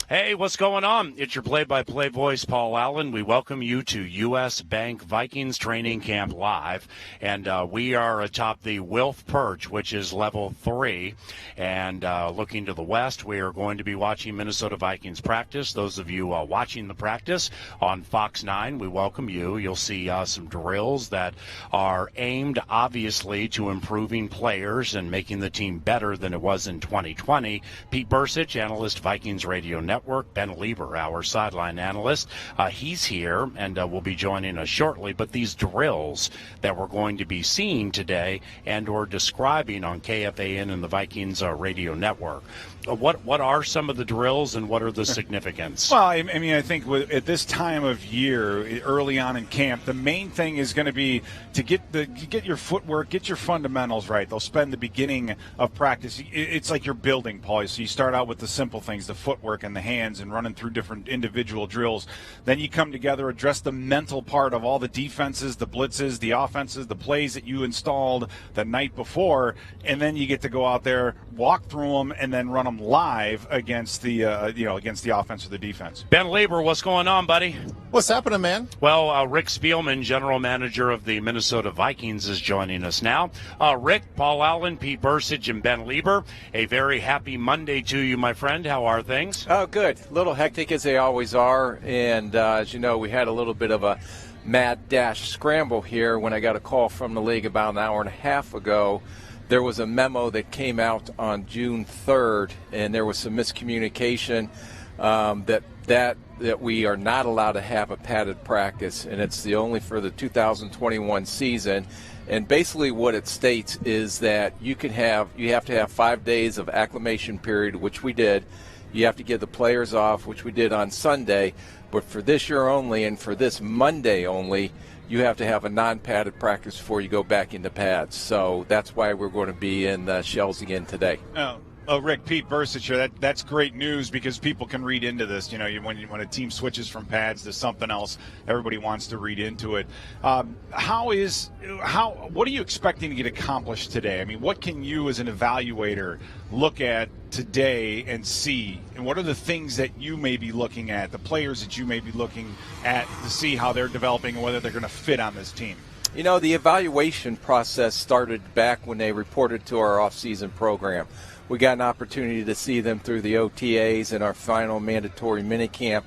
Hey, what's going on? It's your play-by-play voice, Paul Allen. We welcome you to U.S. Bank Vikings Training Camp Live, and we are atop the Wilf Perch, which is level 3, and looking to the west, we are going to be watching Minnesota Vikings practice. Those of you watching the practice on Fox 9, we welcome you. You'll see some drills that are aimed, obviously, to improving players and making the team better than it was in 2020. Pete Bursich, analyst, Vikings Radio Network. Ben Lieber, our sideline analyst, he's here and will be joining us shortly. But these drills that we're going to be seeing today and or describing on KFAN and the Vikings Radio Network, what are some of the drills and what are the significance? Well, I mean, I think at this time of year, early on in camp, the main thing is going to be to get your footwork, get your fundamentals right. They'll spend the beginning of practice. It's like you're building, Paul. So you start out with the simple things, the footwork and the hands and running through different individual drills. Then you come together, address the mental part of all the defenses, the blitzes, the offenses, the plays that you installed the night before, and then you get to go out there, walk through them, and then run them live against the against the offense or the defense. Ben Lieber, what's going on, buddy? What's happening, man? Well, Rick Spielman, general manager of the Minnesota Vikings, is joining us now. Rick, Paul Allen, Pete Bursich, and Ben Lieber, a very happy Monday to you, my friend. How are things? Oh, good. A little hectic as they always are, and as you know, we had a little bit of a mad dash scramble here when I got a call from the league about an hour and a half ago. There was a memo that came out on June 3rd, and there was some miscommunication that we are not allowed to have a padded practice, and it's the only for the 2021 season. And basically what it states is that you have to have 5 days of acclimation period, which we did. You have to get the players off, which we did on Sunday. But for this year only and for this Monday only, you have to have a non-padded practice before you go back into pads. So that's why we're going to be in the shells again today. Oh, Rick, Pete Bursich here. That's great news because people can read into this. You know, when a team switches from pads to something else, everybody wants to read into it. What are you expecting to get accomplished today? I mean, what can you as an evaluator look at today and see? And what are the things that you may be looking at, the players that you may be looking at to see how they're developing and whether they're going to fit on this team? You know, the evaluation process started back when they reported to our off-season program. We got an opportunity to see them through the OTAs and our final mandatory minicamp.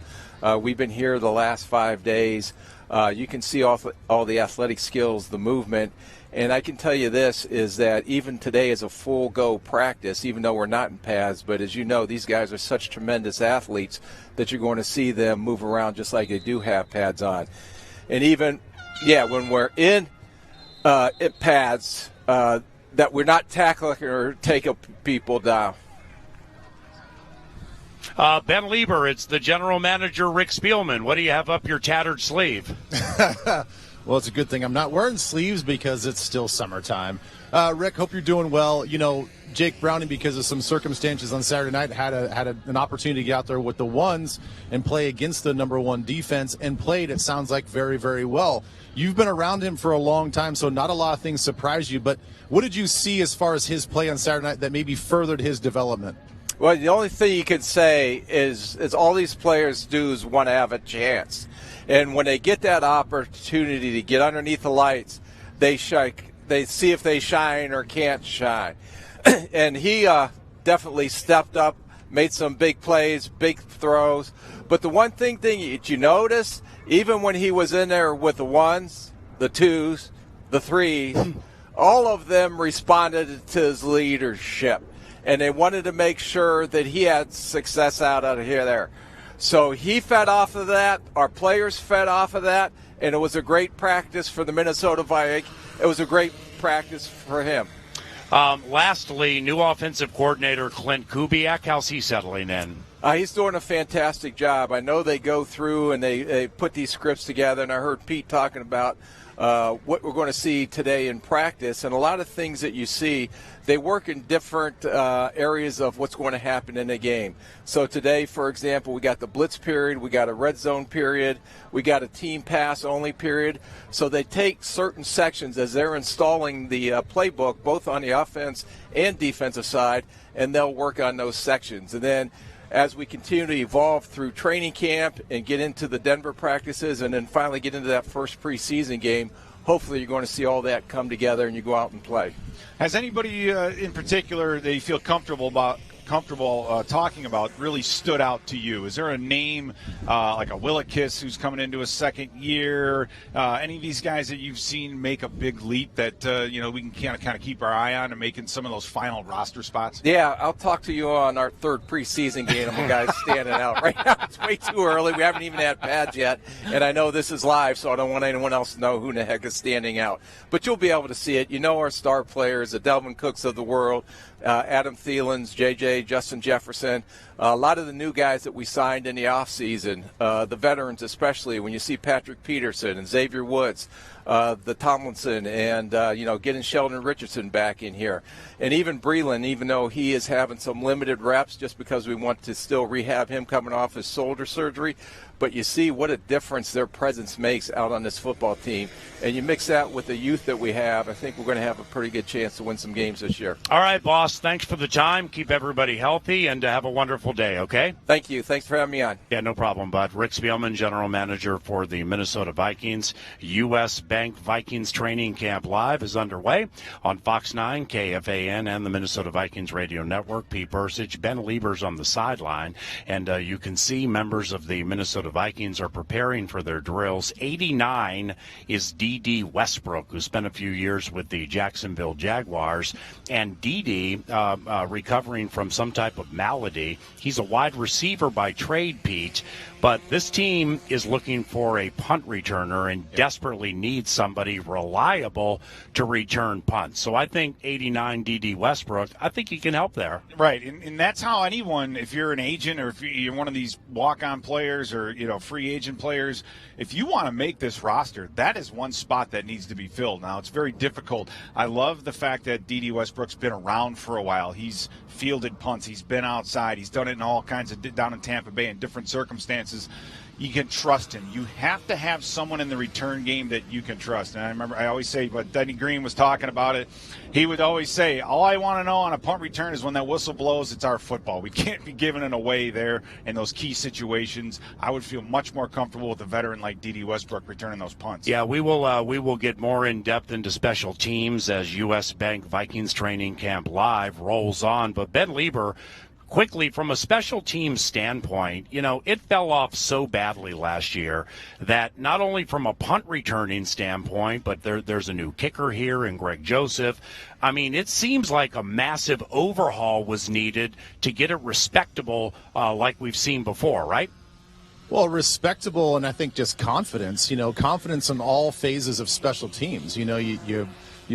We've been here the last 5 days. You can see all the athletic skills, the movement. And I can tell you this, is that even today is a full-go practice, even though we're not in pads. But as you know, these guys are such tremendous athletes that you're going to see them move around just like they do have pads on. And even, when we're in pads, that we're not tackling or taking people down. Ben Lieber, it's the general manager, Rick Spielman. What do you have up your tattered sleeve? Well, it's a good thing I'm not wearing sleeves because it's still summertime. Rick, hope you're doing well. You know, Jake Browning, because of some circumstances on Saturday night, had an opportunity to get out there with the ones and play against the number one defense and played, it sounds like, very, very well. You've been around him for a long time, so not a lot of things surprised you. But what did you see as far as his play on Saturday night that maybe furthered his development? Well, the only thing you could say is all these players do is want to have a chance. And when they get that opportunity to get underneath the lights, they see if they shine or can't shine. And he definitely stepped up, made some big plays, big throws. But the one thing that you notice, even when he was in there with the ones, the twos, the threes, all of them responded to his leadership. And they wanted to make sure that he had success out of there. So he fed off of that. Our players fed off of that. And it was a great practice for the Minnesota Vikings. It was a great practice for him. Lastly, new offensive coordinator Clint Kubiak. How's he settling in? He's doing a fantastic job. I know they go through and they put these scripts together, and I heard Pete talking about what we're going to see today in practice. And a lot of things that you see, they work in different areas of what's going to happen in a game. So today, for example, we got the blitz period, we got a red zone period, we got a team pass only period. So they take certain sections as they're installing the playbook, both on the offense and defensive side, and they'll work on those sections. And then as we continue to evolve through training camp and get into the Denver practices and then finally get into that first preseason game, hopefully you're going to see all that come together and you go out and play. Has anybody in particular that you feel comfortable talking about really stood out to you? Is there a name like a Willikis who's coming into his second year? Any of these guys that you've seen make a big leap that we can kind of keep our eye on and making some of those final roster spots? Yeah, I'll talk to you on our third preseason game. I'm a guy standing out right now. It's way too early. We haven't even had pads yet, and I know this is live, so I don't want anyone else to know who in the heck is standing out. But you'll be able to see it. You know our star players, the Delvin Cooks of the world, Adam Thielen's, JJ, Justin Jefferson, a lot of the new guys that we signed in the offseason, the veterans especially, when you see Patrick Peterson and Xavier Woods, the Tomlinson, and, getting Sheldon Richardson back in here. And even Breland, even though he is having some limited reps just because we want to still rehab him coming off his shoulder surgery, but you see what a difference their presence makes out on this football team. And you mix that with the youth that we have, I think we're going to have a pretty good chance to win some games this year. All right, boss. Thanks for the time. Keep everybody healthy and have a wonderful day, okay? Thank you. Thanks for having me on. Yeah, no problem, bud. Rick Spielman, general manager for the Minnesota Vikings. U.S. Bank Vikings Training Camp Live is underway on Fox 9, KFAN, and the Minnesota Vikings Radio Network. Pete Bursich, Ben Lieber's on the sideline, and you can see members of the Minnesota Vikings are preparing for their drills. 89 is D.D. Westbrook, who spent a few years with the Jacksonville Jaguars, and D.D. Recovering from some type of malady. He's a wide receiver by trade, Pete, but this team is looking for a punt returner and desperately needs somebody reliable to return punts. So I think 89 D.D. Westbrook, I think he can help there. Right, and that's how anyone, if you're an agent or if you're one of these walk-on players or free agent players, if you want to make this roster, that is one spot that needs to be filled. Now, it's very difficult. I love the fact that D.D. Westbrook's been around for a while. He's fielded punts. He's been outside. He's done it in all kinds of down in Tampa Bay in different circumstances. You can trust him. You have to have someone in the return game that you can trust. And I always say, but Denny Green was talking about it. He would always say, all I want to know on a punt return is when that whistle blows, it's our football. We can't be giving it away there in those key situations. I would feel much more comfortable with a veteran like D.D. Westbrook returning those punts. Yeah, we will get more in depth into special teams as U.S. Bank Vikings Training Camp Live rolls on. But Ben Lieber, quickly, from a special teams standpoint, it fell off so badly last year that not only from a punt returning standpoint, but there's a new kicker here in Greg Joseph. I mean, it seems like a massive overhaul was needed to get it respectable like we've seen before, right? Well, respectable, and I think just confidence. Confidence in all phases of special teams. You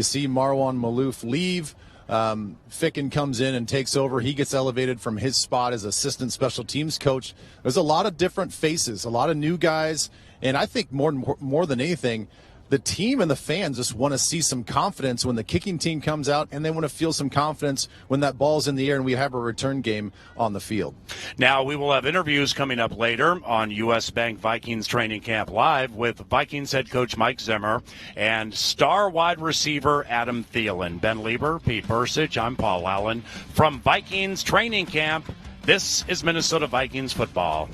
see Marwan Malouf leave. Ficken comes in and takes over. He gets elevated from his spot as assistant special teams coach. There's a lot of different faces, a lot of new guys, and I think more than anything, the team and the fans just want to see some confidence when the kicking team comes out, and they want to feel some confidence when that ball's in the air and we have a return game on the field. Now, we will have interviews coming up later on U.S. Bank Vikings Training Camp Live with Vikings head coach Mike Zimmer and star wide receiver Adam Thielen. Ben Lieber, Pete Bursich, I'm Paul Allen. From Vikings Training Camp, this is Minnesota Vikings football.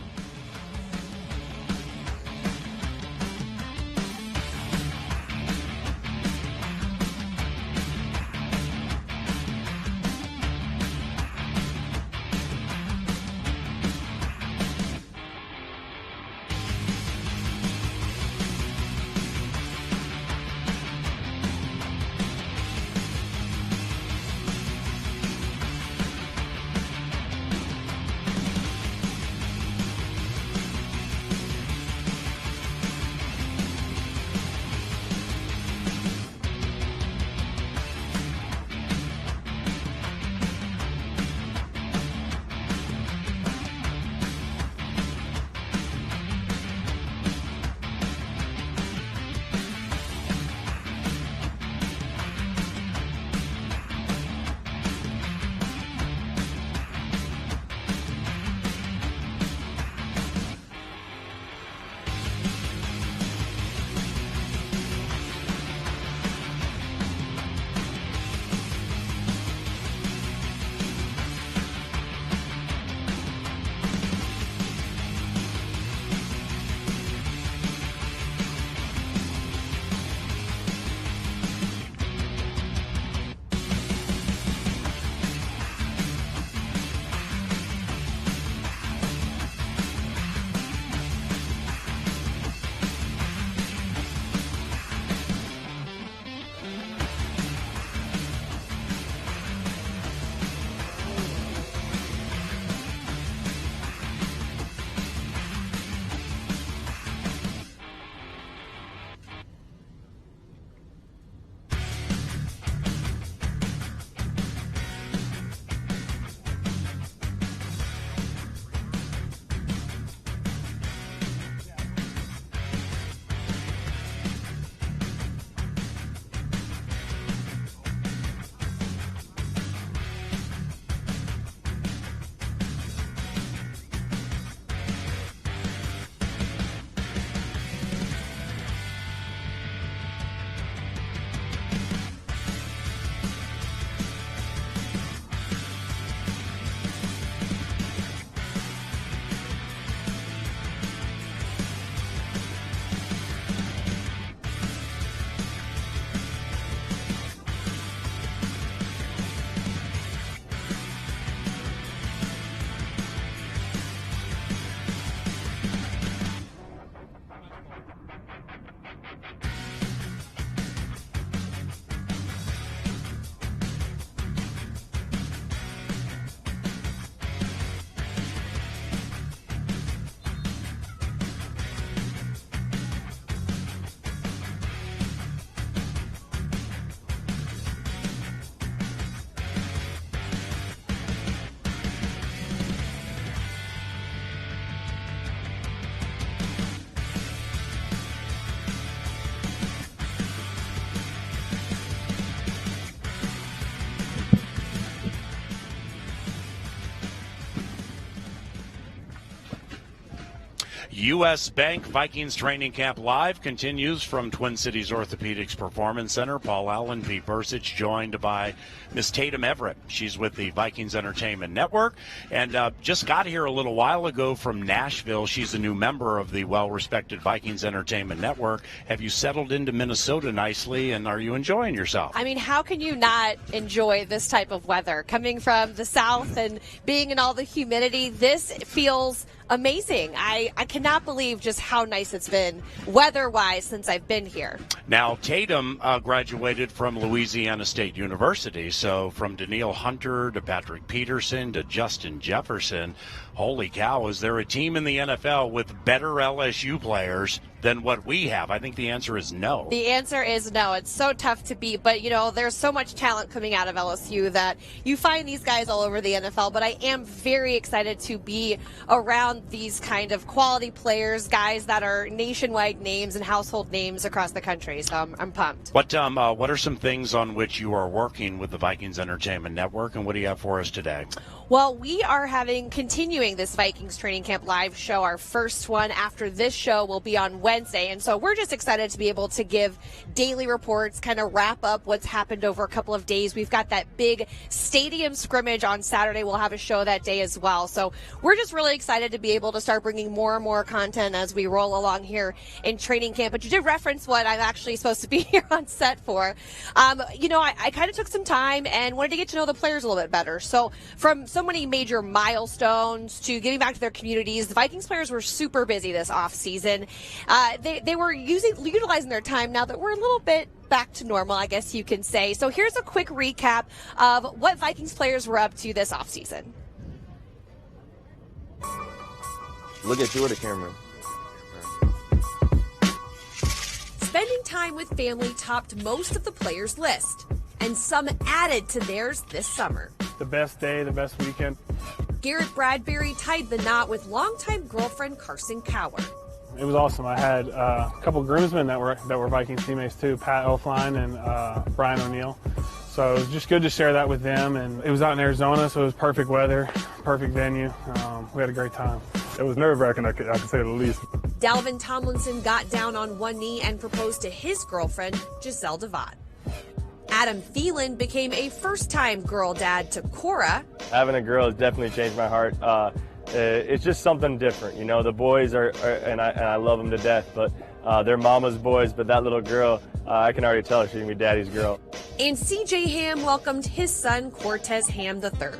U.S. Bank Vikings Training Camp Live continues from Twin Cities Orthopedics Performance Center. Paul Allen, Pete Bursich, joined by Miss Tatum Everett. She's with the Vikings Entertainment Network and just got here a little while ago from Nashville. She's a new member of the well-respected Vikings Entertainment Network. Have you settled into Minnesota nicely, and are you enjoying yourself? I mean, how can you not enjoy this type of weather? Coming from the south and being in all the humidity, this feels amazing. I cannot believe just how nice it's been weather-wise since I've been here. Now, Tatum graduated from Louisiana State University, so from Danielle Hunter to Patrick Peterson to Justin Jefferson, holy cow, is there a team in the NFL with better LSU players than what we have? I think the answer is no. The answer is no. It's so tough to beat, but, you know, there's so much talent coming out of LSU that you find these guys all over the NFL, but I am very excited to be around these kind of quality players, guys that are nationwide names and household names across the country, so I'm pumped. What are some things on which you are working with the Vikings Entertainment Network, and what do you have for us today? Well, we are continuing this Vikings Training Camp Live show. Our first one after this show will be on Wednesday, and so we're just excited to be able to give daily reports, kind of wrap up what's happened over a couple of days. We've got that big stadium scrimmage on Saturday. We'll have a show that day as well. So we're just really excited to be able to start bringing more and more content as we roll along here in training camp. But you did reference what I'm actually supposed to be here on set for. I kind of took some time and wanted to get to know the players a little bit better. So from so many major milestones to getting back to their communities, the Vikings players were super busy this offseason. They were utilizing their time now that we're a little bit back to normal, I guess you can say. So here's a quick recap of what Vikings players were up to this offseason. Look at you with the camera. Spending time with family topped most of the players' list, and some added to theirs this summer. The best day, the best weekend. Garrett Bradbury tied the knot with longtime girlfriend Carson Cower. It was awesome. I had a couple groomsmen that were Vikings teammates too, Pat Elfline and Brian O'Neill. So it was just good to share that with them. And it was out in Arizona, so it was perfect weather, perfect venue. We had a great time. It was nerve-wracking, I could say the least. Dalvin Tomlinson got down on one knee and proposed to his girlfriend, Giselle Devat. Adam Thielen became a first-time girl dad to Korey. Having a girl has definitely changed my heart. It's just something different, you know. The boys are and I love them to death, but they're mama's boys. But that little girl, I can already tell she's gonna be daddy's girl. And C.J. Ham welcomed his son Cortez Ham III.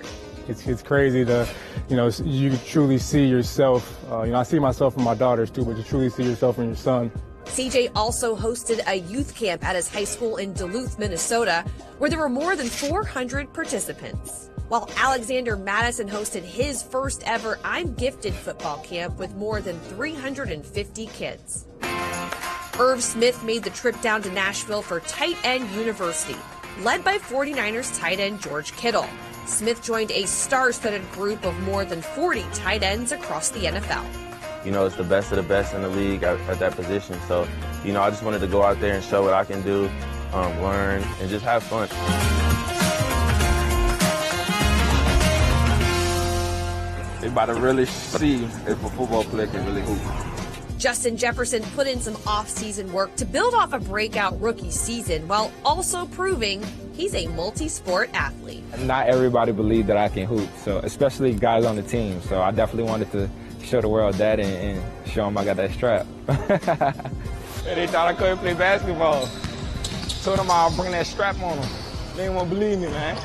It's crazy to, you truly see yourself. I see myself in my daughters too, but you truly see yourself in your son. CJ also hosted a youth camp at his high school in Duluth, Minnesota, where there were more than 400 participants. While Alexander Madison hosted his first ever I'm Gifted football camp with more than 350 kids. Irv Smith made the trip down to Nashville for Tight End University, led by 49ers tight end George Kittle. Smith joined a star-studded group of more than 40 tight ends across the NFL. It's the best of the best in the league at that position. So, I just wanted to go out there and show what I can do, learn, and just have fun. They about to really see if a football player can really hoop. Justin Jefferson put in some off-season work to build off a breakout rookie season while also proving he's a multi-sport athlete. Not everybody believed that I can hoop, so especially guys on the team. So I definitely wanted to show the world that and show them I got that strap. They thought I couldn't play basketball. Told them I'll bring that strap on them. They didn't want to believe me, man.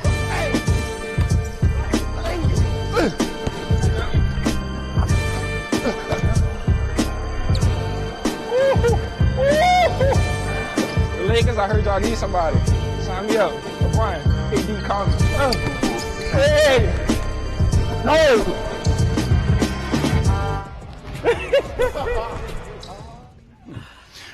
The Lakers, I heard y'all need somebody. Sign me up. Brian, AD Collins. Hey! No!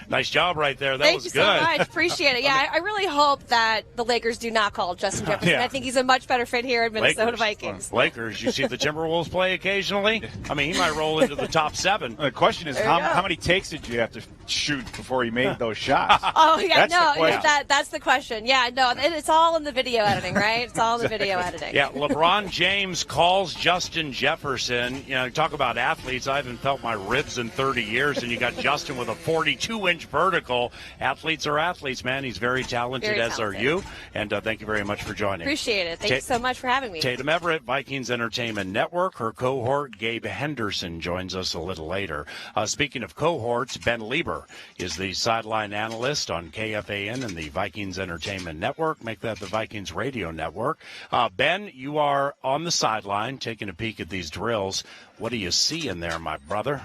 Nice job right there. That Thank was you good. so much. Appreciate it. Yeah, I really hope that the Lakers do not call Justin Jefferson. Yeah. I think he's a much better fit here in Minnesota Vikings. Lakers, you see the Timberwolves play occasionally? I mean, he might roll into the top 7. The question is, how many takes did you have to shoot before he made those shots? Oh, yeah, That's that's the question. Yeah, no, it's all in the video editing, right? It's all in the video editing. Yeah, LeBron James calls Justin Jefferson. You know, talk about athletes. I haven't felt my ribs in 30 years, and you got Justin with a 42-inch vertical. Athletes are athletes, man. He's very talented, as are you. And thank you very much for joining. Appreciate it. Thank you so much for having me. Tatum Everett, Vikings Entertainment Network. Her cohort, Gabe Henderson, joins us a little later. Speaking of cohorts, Ben Lieber is the sideline analyst on KFAN and the Vikings Entertainment Network. Make that the Vikings Radio Network. Ben, you are on the sideline taking a peek at these drills. What do you see in there, my brother?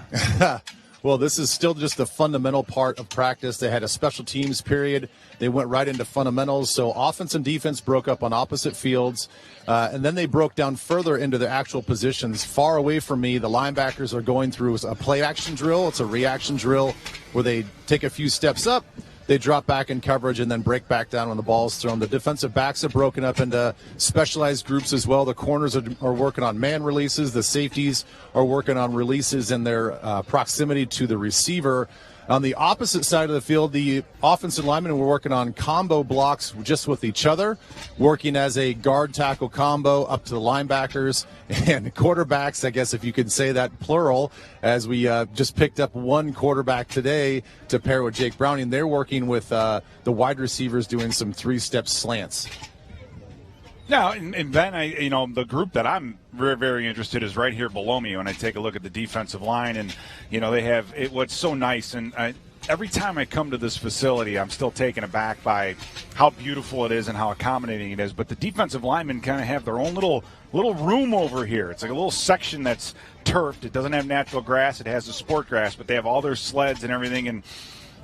Well, this is still just the fundamental part of practice. They had a special teams period. They went right into fundamentals. So offense and defense broke up on opposite fields. And then they broke down further into the actual positions. Far away from me, the linebackers are going through a play-action drill. It's a reaction drill where they take a few steps up, they drop back in coverage, and then break back down when the ball is thrown. The defensive backs are broken up into specialized groups as well. The corners are working on man releases. The safeties are working on releases in their proximity to the receiver. On the opposite side of the field, the offensive linemen were working on combo blocks just with each other, working as a guard tackle combo up to the linebackers and quarterbacks, I guess if you could say that plural, as we just picked up one quarterback today to pair with Jake Browning. They're working with the wide receivers doing some three-step slants. Now, and Ben, the group that I'm very, very interested is right here below me when I take a look at the defensive line. And, they have what's so nice. And every time I come to this facility, I'm still taken aback by how beautiful it is and how accommodating it is. But the defensive linemen kind of have their own little room over here. It's like a little section that's turfed. It doesn't have natural grass. It has the sport grass, but they have all their sleds and everything. And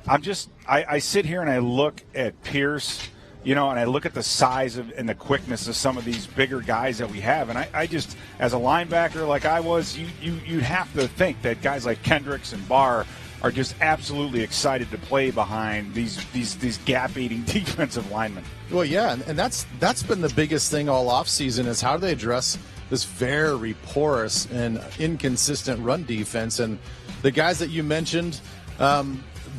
I sit here and I look at Pierce, and I look at the size and the quickness of some of these bigger guys that we have. And I just, as a linebacker like I was, you'd have to think that guys like Kendricks and Barr are just absolutely excited to play behind these gap-eating defensive linemen. Well, yeah, and that's been the biggest thing all offseason is how do they address this very porous and inconsistent run defense. And the guys that you mentioned,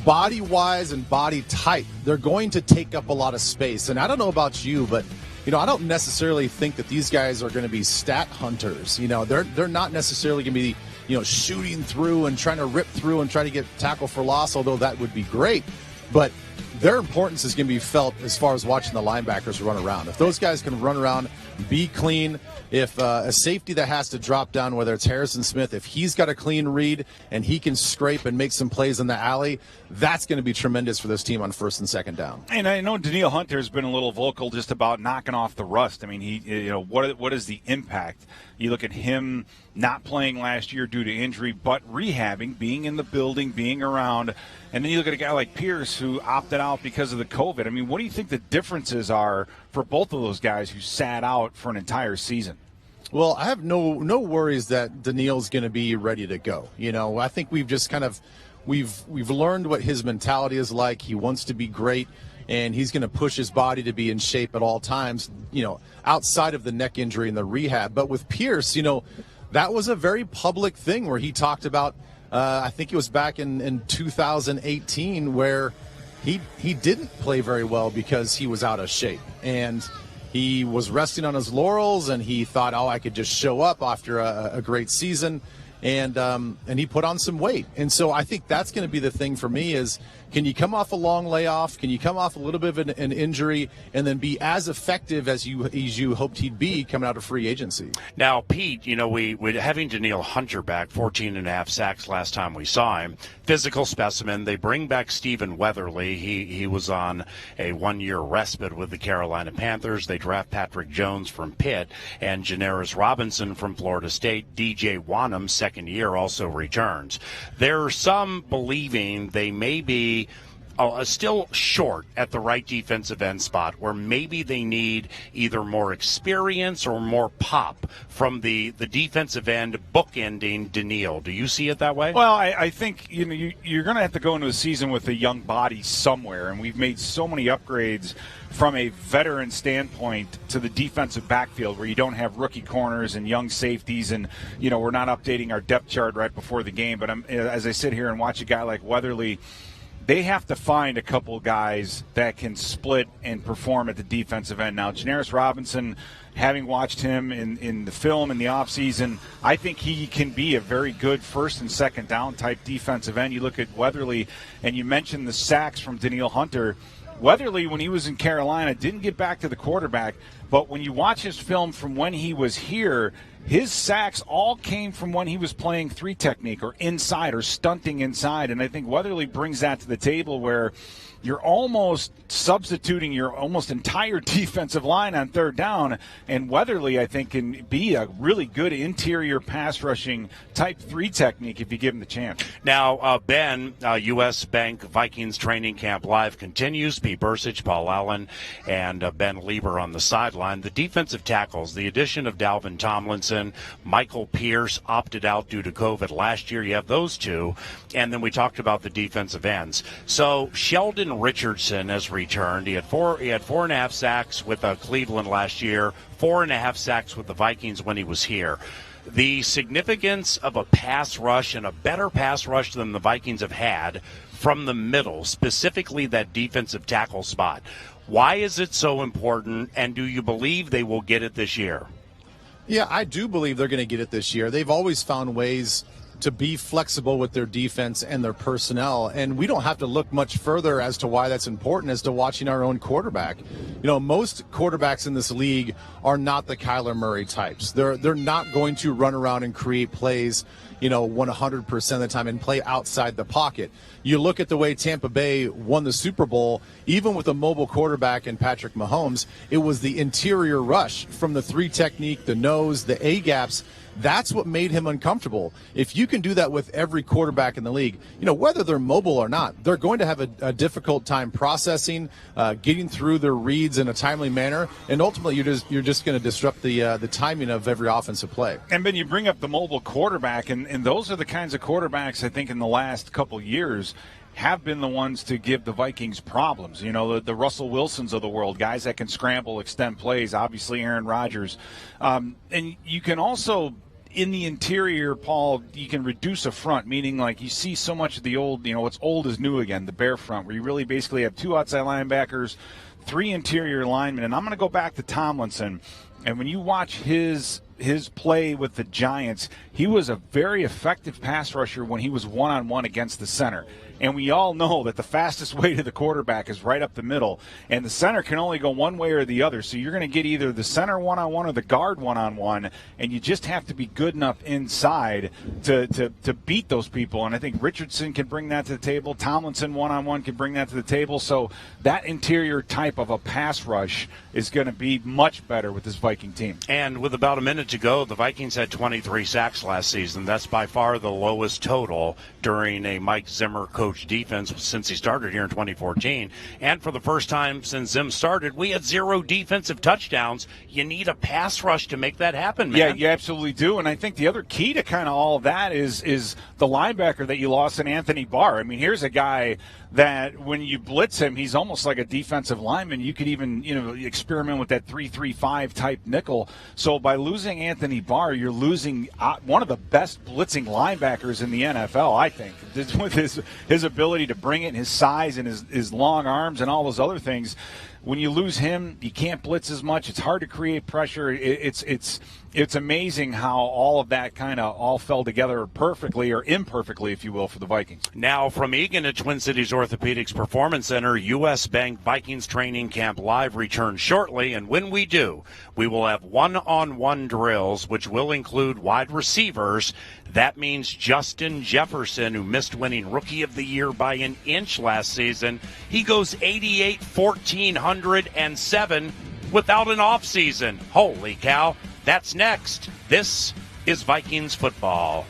body-wise and body type, they're going to take up a lot of space. And I don't know about you, but I don't necessarily think that these guys are going to be stat hunters. They're not necessarily going to be shooting through and trying to rip through and try to get tackle for loss, although that would be great. But their importance is going to be felt as far as watching the linebackers run around. If those guys can run around, be clean, if a safety that has to drop down, whether it's Harrison Smith, if he's got a clean read and he can scrape and make some plays in the alley, that's going to be tremendous for this team on first and second down. And I know Danielle Hunter has been a little vocal just about knocking off the rust. I mean, what is the impact? You look at him not playing last year due to injury, but rehabbing, being in the building, being around. And then you look at a guy like Pierce who opted out because of the COVID. I mean, what do you think the differences are for both of those guys who sat out for an entire season? Well, I have no worries that Danielle's going to be ready to go. I think we've just kind of we've learned what his mentality is like. He wants to be great, and he's going to push his body to be in shape at all times, outside of the neck injury and the rehab. But with Pierce, that was a very public thing where he talked about, I think it was back in 2018, where he didn't play very well because he was out of shape. And he was resting on his laurels, and he thought, I could just show up after a great season. And he put on some weight. And so I think that's going to be the thing for me is, can you come off a long layoff? Can you come off a little bit of an injury and then be as effective as you hoped he'd be coming out of free agency? Now, Pete, we're having Danielle Hunter back, 14.5 sacks last time we saw him. Physical specimen. They bring back Stephen Weatherly. He was on a one-year respite with the Carolina Panthers. They draft Patrick Jones from Pitt and Janaris Robinson from Florida State. DJ Wanham, second year, also returns. There are some believing they may be still short at the right defensive end spot, where maybe they need either more experience or more pop from the defensive end bookending Danielle. Do you see it that way? Well, I think you're going to have to go into a season with a young body somewhere, and we've made so many upgrades from a veteran standpoint to the defensive backfield where you don't have rookie corners and young safeties, and we're not updating our depth chart right before the game. But as I sit here and watch a guy like Weatherly, they have to find a couple guys that can split and perform at the defensive end. Now, Janaris Robinson, having watched him in the film in the offseason, I think he can be a very good first and second down type defensive end. You look at Weatherly, and you mentioned the sacks from Danielle Hunter. Weatherly, when he was in Carolina, didn't get back to the quarterback, but when you watch his film from when he was here, his sacks all came from when he was playing three technique or inside or stunting inside, and I think Weatherly brings that to the table where you're almost substituting your almost entire defensive line on third down, and Weatherly, I think, can be a really good interior pass rushing type 3 technique if you give him the chance. Now, Ben, U.S. Bank Vikings Training Camp Live continues. Pete Bursich, Paul Allen, and Ben Lieber on the sideline. The defensive tackles, the addition of Dalvin Tomlinson, Michael Pierce opted out due to COVID last year. You have those two, and then we talked about the defensive ends. So Sheldon Richardson has returned. He had 4.5 sacks with Cleveland last year, 4.5 sacks with the Vikings when he was here. The significance of a pass rush and a better pass rush than the Vikings have had from the middle, specifically that defensive tackle spot. Why is it so important, and do you believe they will get it this year? Yeah, I do believe they're going to get it this year. They've always found ways to be flexible with their defense and their personnel, and we don't have to look much further as to why that's important as to watching our own quarterback. You know, most quarterbacks in this league are not the Kyler Murray types. They're not going to run around and create plays, 100% of the time and play outside the pocket. You look at the way Tampa Bay won the Super Bowl, even with a mobile quarterback in Patrick Mahomes, it was the interior rush from the three technique, the nose, the A-gaps. That's what made him uncomfortable. If you can do that with every quarterback in the league, whether they're mobile or not, they're going to have a difficult time processing, getting through their reads in a timely manner, and ultimately you're just going to disrupt the timing of every offensive play. And Ben, you bring up the mobile quarterback, and those are the kinds of quarterbacks I think in the last couple years have been the ones to give the Vikings problems. The Russell Wilsons of the world, guys that can scramble, extend plays, obviously Aaron Rodgers. And you can also, in the interior, Paul, you can reduce a front, meaning like you see so much of the old, what's old is new again, the bear front, where you really basically have two outside linebackers, three interior linemen. And I'm going to go back to Tomlinson. And when you watch his play with the Giants, he was a very effective pass rusher when he was one-on-one against the center. And we all know that the fastest way to the quarterback is right up the middle, and the center can only go one way or the other. So you're going to get either the center one-on-one or the guard one-on-one, and you just have to be good enough inside to beat those people. And I think Richardson can bring that to the table. Tomlinson one-on-one can bring that to the table. So that interior type of a pass rush is going to be much better with this Viking team. And with about a minute to go, the Vikings had 23 sacks last season. That's by far the lowest total during a Mike Zimmer coach defense since he started here in 2014. And for the first time since Zim started, we had 0 defensive touchdowns. You need a pass rush to make that happen, man. Yeah, you absolutely do. And I think the other key to kind of all of that is the linebacker that you lost in Anthony Barr. I mean, here's a guy that when you blitz him, he's almost like a defensive lineman. You could even, experiment with that 3-3-5 type nickel. So by losing Anthony Barr, you're losing one of the best blitzing linebackers in the NFL, I think. With his ability to bring it, and his size and his long arms and all those other things. When you lose him, you can't blitz as much. It's hard to create pressure. It's amazing how all of that kind of all fell together perfectly, or imperfectly, if you will, for the Vikings. Now from Eagan at Twin Cities Orthopedics Performance Center, U.S. Bank Vikings Training Camp Live returns shortly, and when we do, we will have one-on-one drills, which will include wide receivers. That means Justin Jefferson, who missed winning Rookie of the Year by an inch last season. He goes 88, 1,407 without an offseason. Holy cow. That's next. This is Vikings football.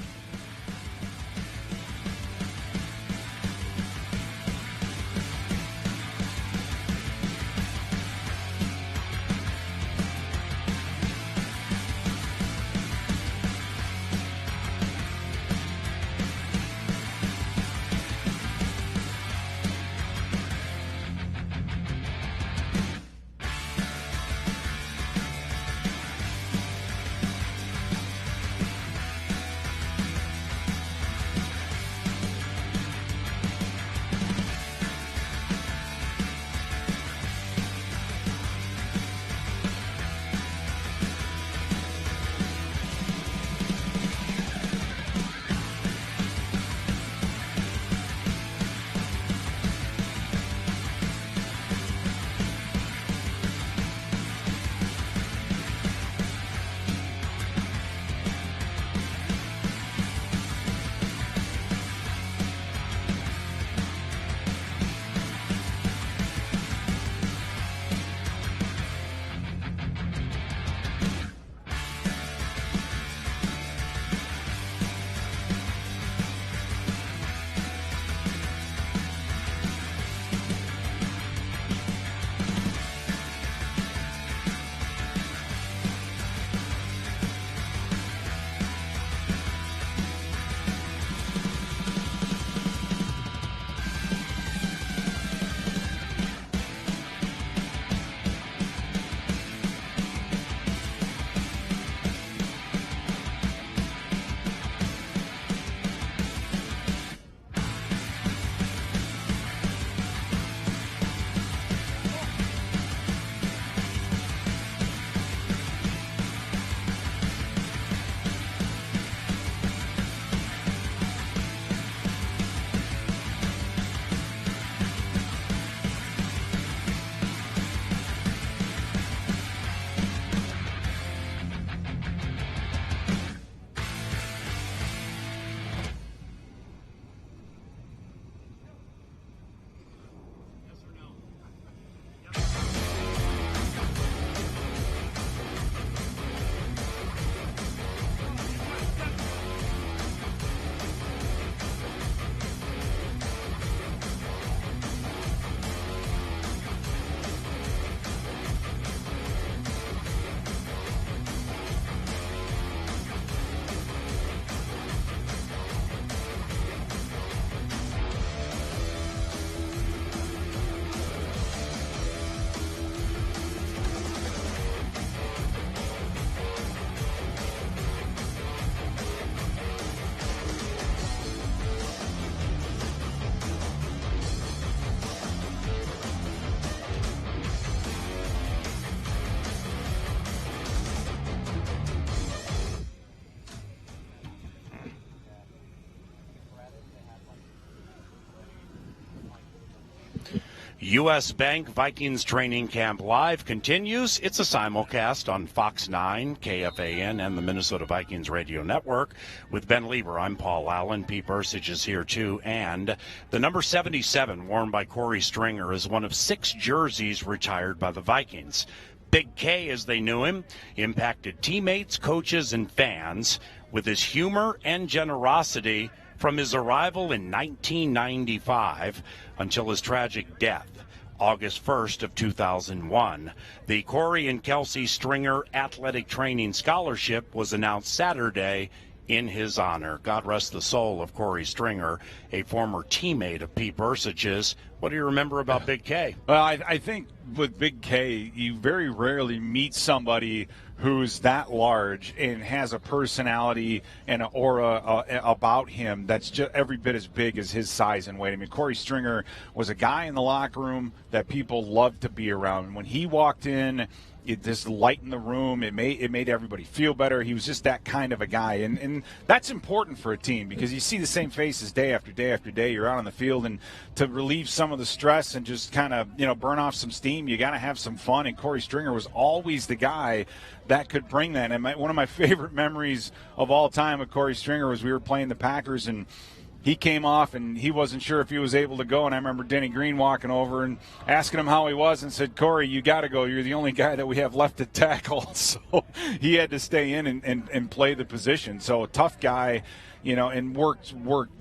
U.S. Bank Vikings Training Camp Live continues. It's a simulcast on Fox 9, KFAN, and the Minnesota Vikings Radio Network. With Ben Lieber, I'm Paul Allen. Pete Bursage is here, too. And the number 77, worn by Korey Stringer, is one of 6 jerseys retired by the Vikings. Big K, as they knew him, impacted teammates, coaches, and fans with his humor and generosity from his arrival in 1995 until his tragic death, August 1st of 2001. The Korey and Kelsey Stringer Athletic Training Scholarship was announced Saturday in his honor. God rest the soul of Korey Stringer, a former teammate of Pete Bursage's. What do you remember about Big K? Well, I think with Big K, you very rarely meet somebody who's that large and has a personality and an aura about him that's just every bit as big as his size and weight. I mean, Korey Stringer was a guy in the locker room that people loved to be around. When he walked in, it just lightened the room. It made everybody feel better. He was just that kind of a guy, and that's important for a team because you see the same faces day after day after day. You're out on the field, and to relieve some of the stress and just kind of burn off some steam, you got to have some fun. And Korey Stringer was always the guy that could bring that. And one of my favorite memories of all time with Korey Stringer was we were playing the Packers, and he came off, and he wasn't sure if he was able to go. And I remember Denny Green walking over and asking him how he was and said, "Korey, you got to go. You're the only guy that we have left to tackle." So he had to stay in and play the position. So a tough guy, and worked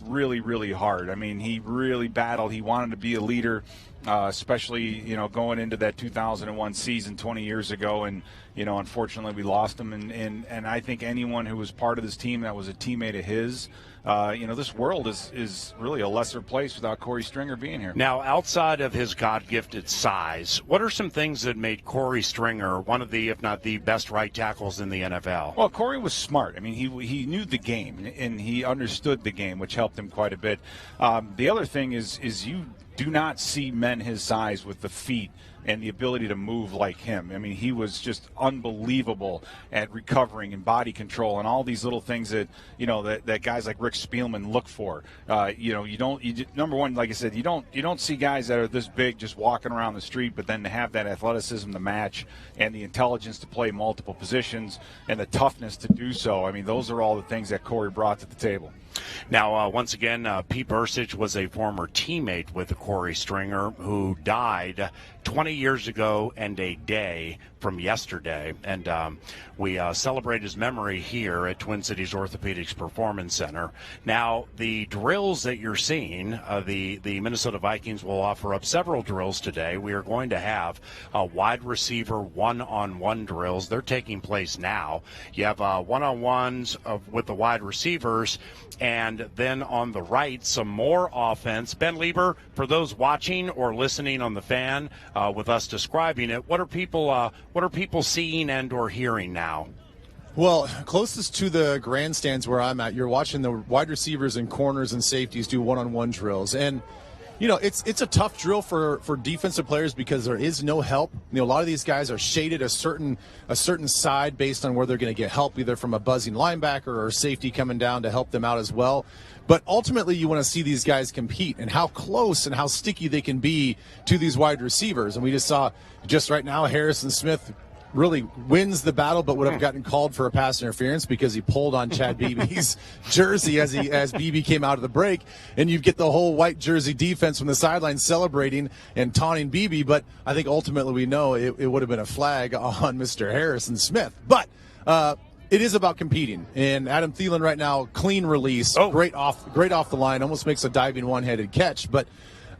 really, really hard. I mean, he really battled. He wanted to be a leader, especially, going into that 2001 season 20 years ago. And, unfortunately we lost him. And I think anyone who was part of this team that was a teammate of his, this world is really a lesser place without Korey Stringer being here. Now, outside of his God-gifted size, what are some things that made Korey Stringer one of the, if not the best right tackles in the NFL? Well, Korey was smart. I mean, he knew the game, and he understood the game, which helped him quite a bit. The other thing is you do not see men his size with the feet and the ability to move like him. I mean, he was just unbelievable at recovering and body control and all these little things that, that guys like Rick Spielman look for. Number one, like I said, you don't see guys that are this big just walking around the street, but then to have that athleticism to match and the intelligence to play multiple positions and the toughness to do so. I mean, those are all the things that Korey brought to the table. Now, once again, Pete Bursage was a former teammate with Korey Stringer who died 20 years ago and a day from yesterday. And we celebrate his memory here at Twin Cities Orthopedics Performance Center. Now, the drills that you're seeing, the Minnesota Vikings will offer up several drills today. We are going to have wide receiver one-on-one drills. They're taking place now. You have one-on-ones with the wide receivers, and then on the right, some more offense. Ben Lieber, for those watching or listening on the Fan, with us describing it, what are people seeing and or hearing now? Well, closest to the grandstands where I'm at, you're watching the wide receivers and corners and safeties do one-on-one drills. And it's a tough drill for defensive players because there is no help. A lot of these guys are shaded a certain side based on where they're going to get help, either from a buzzing linebacker or safety coming down to help them out as well. But ultimately, you want to see these guys compete and how close and how sticky they can be to these wide receivers. And we just saw right now Harrison Smith really wins the battle, but would have gotten called for a pass interference because he pulled on Chad Beebe's jersey as Beebe came out of the break. And you get the whole white jersey defense from the sideline celebrating and taunting Beebe. But I think ultimately we know it would have been a flag on Mr. Harrison Smith. But it is about competing. And Adam Thielen right now, clean release, great off the line, almost makes a diving one-handed catch. But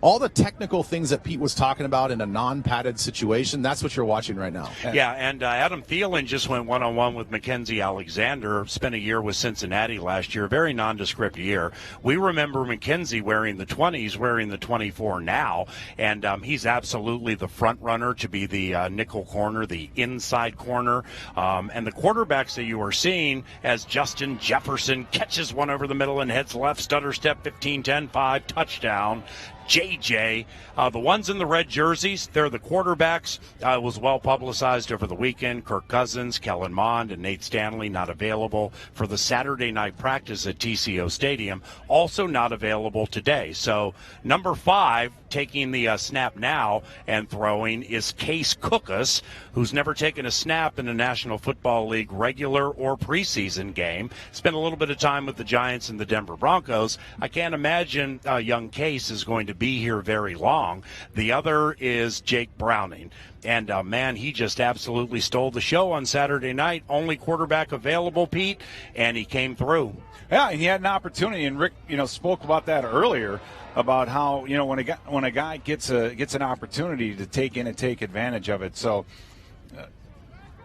all the technical things that Pete was talking about in a non-padded situation, that's what you're watching right now. Yeah, and Adam Thielen just went one-on-one with Mackenzie Alexander, spent a year with Cincinnati last year, very nondescript year. We remember Mackenzie wearing the 20s, wearing the 24 now, and he's absolutely the front runner to be the nickel corner, the inside corner. And the quarterbacks that you are seeing as Justin Jefferson catches one over the middle and heads left, stutter step, 15-10, 5, touchdown. JJ, the ones in the red jerseys, they're the quarterbacks. It was well publicized over the weekend. Kirk Cousins, Kellen Mond, and Nate Stanley not available for the Saturday night practice at TCO Stadium. Also not available today. So number 5 taking the snap now and throwing is Case Cookus, who's never taken a snap in a National Football League regular or preseason game. Spent a little bit of time with the Giants and the Denver Broncos. I can't imagine young Case is going to be here very long. The other is Jake Browning. And, man, he just absolutely stole the show on Saturday night. Only quarterback available, Pete, and he came through. Yeah, he had an opportunity, and Rick, spoke about that earlier, about how, when a guy gets an opportunity to take advantage of it. So,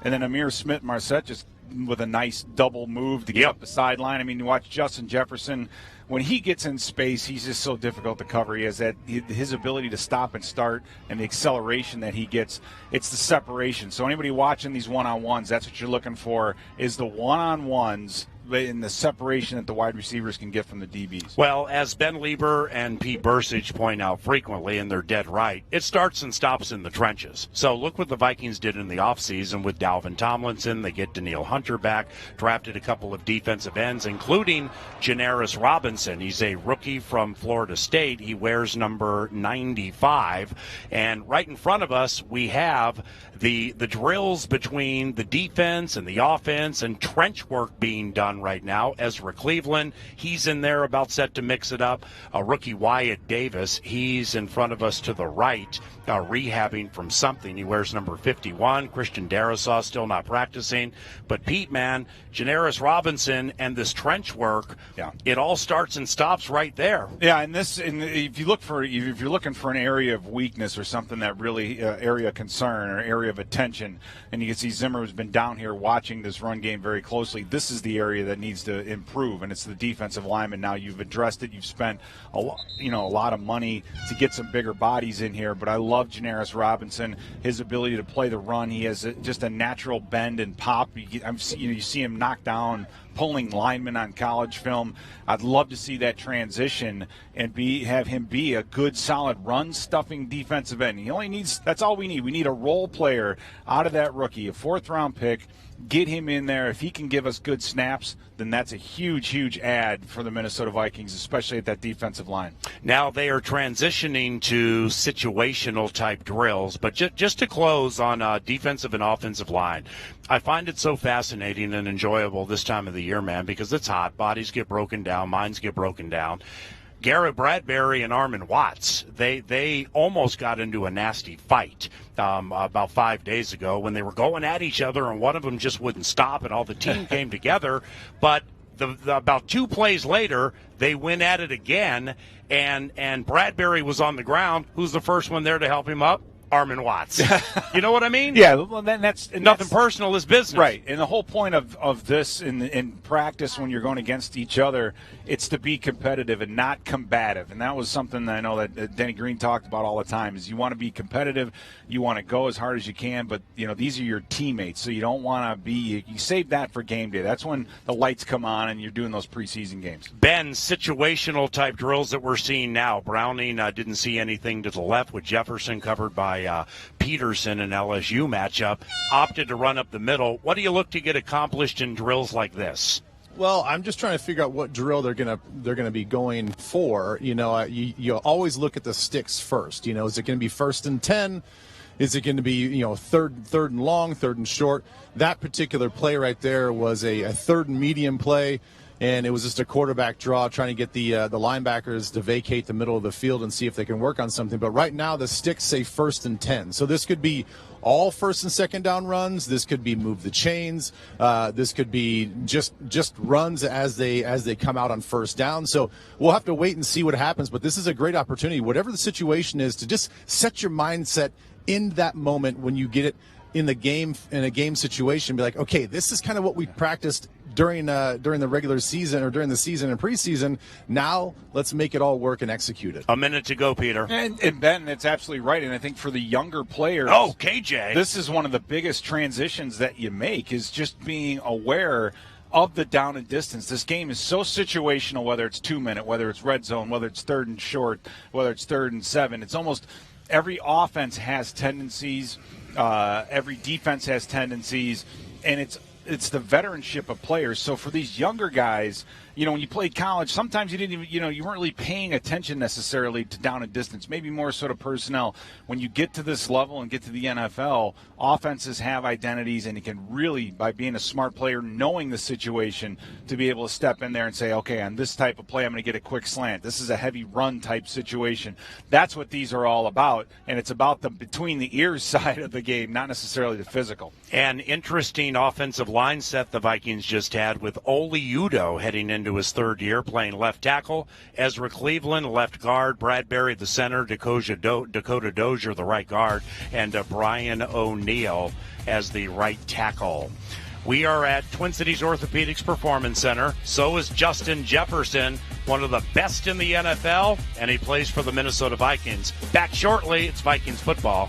and then Amir Smith-Marset just with a nice double move to get up the sideline. I mean, you watch Justin Jefferson. When he gets in space, he's just so difficult to cover. He has his ability to stop and start and the acceleration that he gets. It's the separation. So anybody watching these one-on-ones, that's what you're looking for, is the one-on-ones in the separation that the wide receivers can get from the DBs. Well, as Ben Lieber and Pete Bursich point out frequently, and they're dead right, it starts and stops in the trenches. So look what the Vikings did in the offseason with Dalvin Tomlinson. They get Danielle Hunter back, drafted a couple of defensive ends, including Janaris Robinson. He's a rookie from Florida State. He wears number 95. And right in front of us, we have the drills between the defense and the offense and trench work being done right now. Ezra Cleveland, he's in there about set to mix it up. Rookie Wyatt Davis, he's in front of us to the right, rehabbing from something. He wears number 51. Christian Darrisaw still not practicing. But Pete, man, Janaris Robinson and this trench work, it all starts and stops right there. Yeah, and if you're looking for an area of weakness or something that really area of concern or area of attention, and you can see Zimmer has been down here watching this run game very closely. This is the area that needs to improve, and it's the defensive lineman. Now you've addressed it. You've spent a lot of money to get some bigger bodies in here, but I love Janaris Robinson, his ability to play the run. He has just a natural bend and pop. You see him knock down pulling linemen on college film. I'd love to see that transition and have him be a good, solid run-stuffing defensive end. That's all we need. We need a role player out of that rookie, a fourth-round pick. Get him in there. If he can give us good snaps, then that's a huge, huge add for the Minnesota Vikings, especially at that defensive line. Now they are transitioning to situational type drills, but just to close on defensive and offensive line, I find it so fascinating and enjoyable this time of the year, man, because it's hot. Bodies get broken down. Minds get broken down. Garrett Bradbury and Armin Watts, they almost got into a nasty fight about 5 days ago when they were going at each other, and one of them just wouldn't stop, and all the team came together. But about 2 plays later, they went at it again, and Bradbury was on the ground. Who's the first one there to help him up? Armin Watts. You know what I mean? Yeah, well, then that's nothing personal is business. Right. And the whole point of this in practice when you're going against each other, it's to be competitive and not combative. And that was something that I know that Denny Green talked about all the time, is you want to be competitive, you want to go as hard as you can, but these are your teammates, so you don't want to be – you save that for game day. That's when the lights come on and you're doing those preseason games. Ben, situational type drills that we're seeing now. Browning didn't see anything to the left with Jefferson covered by Peterson and LSU matchup, opted to run up the middle. What do you look to get accomplished in drills like this? Well, I'm just trying to figure out what drill they're gonna be going for. You always look at the sticks first. Is it going to be 1st and 10? Is it going to be third and long, 3rd and short? That particular play right there was a 3rd and medium play. And it was just a quarterback draw trying to get the linebackers to vacate the middle of the field and see if they can work on something. But right now the sticks say 1st and 10. So this could be all 1st and 2nd down runs. This could be move the chains. This could be just runs as they come out on 1st down. So we'll have to wait and see what happens. But this is a great opportunity, whatever the situation is, to just set your mindset in that moment when you get it in a game situation. Be like, okay, this is kind of what we practiced during the regular season or during the season and preseason. Now let's make it all work and execute it. A minute to go, Peter. And Ben, that's absolutely right. And I think for the younger players, KJ, this is one of the biggest transitions that you make, is just being aware of the down and distance. This game is so situational, whether it's 2-minute, whether it's red zone, whether it's 3rd and short, whether it's 3rd and 7. It's almost every offense has tendencies. Every defense has tendencies, and it's the veteranship of players. So for these younger guys, when you played college, sometimes you didn't even, you weren't really paying attention necessarily to down and distance, maybe more sort of personnel. When you get to this level and get to the NFL, offenses have identities, and you can really, by being a smart player, knowing the situation, to be able to step in there and say, okay, on this type of play, I'm going to get a quick slant. This is a heavy run type situation. That's what these are all about, and it's about the between the ears side of the game, not necessarily the physical. An interesting offensive line set the Vikings just had with Oli Udoh heading into his third year playing left tackle, Ezra Cleveland left guard, Bradbury the center, Dakota Dozier the right guard, and Brian O'Neill as the right tackle. We are at Twin Cities Orthopedics Performance Center. So is Justin Jefferson, one of the best in the NFL, and he plays for the Minnesota Vikings. Back shortly, it's Vikings football.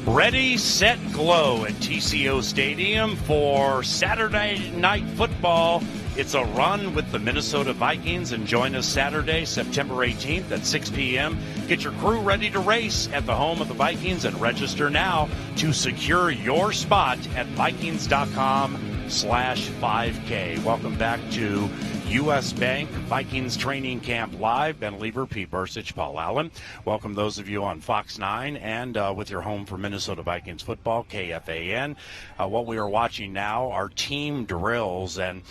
Ready, set, glow at TCO Stadium for Saturday Night Football. It's a run with the Minnesota Vikings, and join us Saturday, September 18th at 6 p.m. Get your crew ready to race at the home of the Vikings and register now to secure your spot at Vikings.com/5K. Welcome back to U.S. Bank Vikings Training Camp Live. Ben Lieber, Pete Bursich, Paul Allen. Welcome those of you on Fox 9 and with your home for Minnesota Vikings football, KFAN. What we are watching now are team drills, and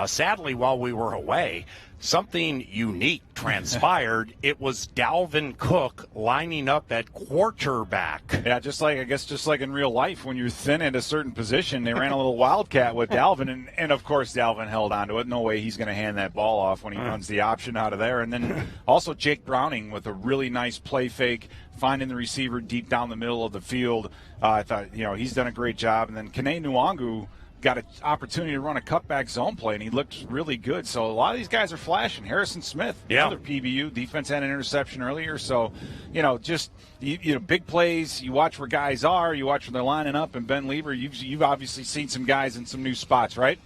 sadly, while we were away, something unique transpired. It was Dalvin Cook lining up at quarterback. Yeah, just like in real life, when you're thin at a certain position, they ran a little wildcat with Dalvin, and of course Dalvin held onto it. No way he's going to hand that ball off when he runs the option out of there. And then also Jake Browning with a really nice play fake, finding the receiver deep down the middle of the field. I thought, he's done a great job. And then Kene Nwangu got an opportunity to run a cutback zone play, and he looked really good. So a lot of these guys are flashing. Harrison Smith, another PBU. Defense had an interception earlier. So, just big plays. You watch where guys are. You watch where they're lining up. And Ben Lieber, you've obviously seen some guys in some new spots, right?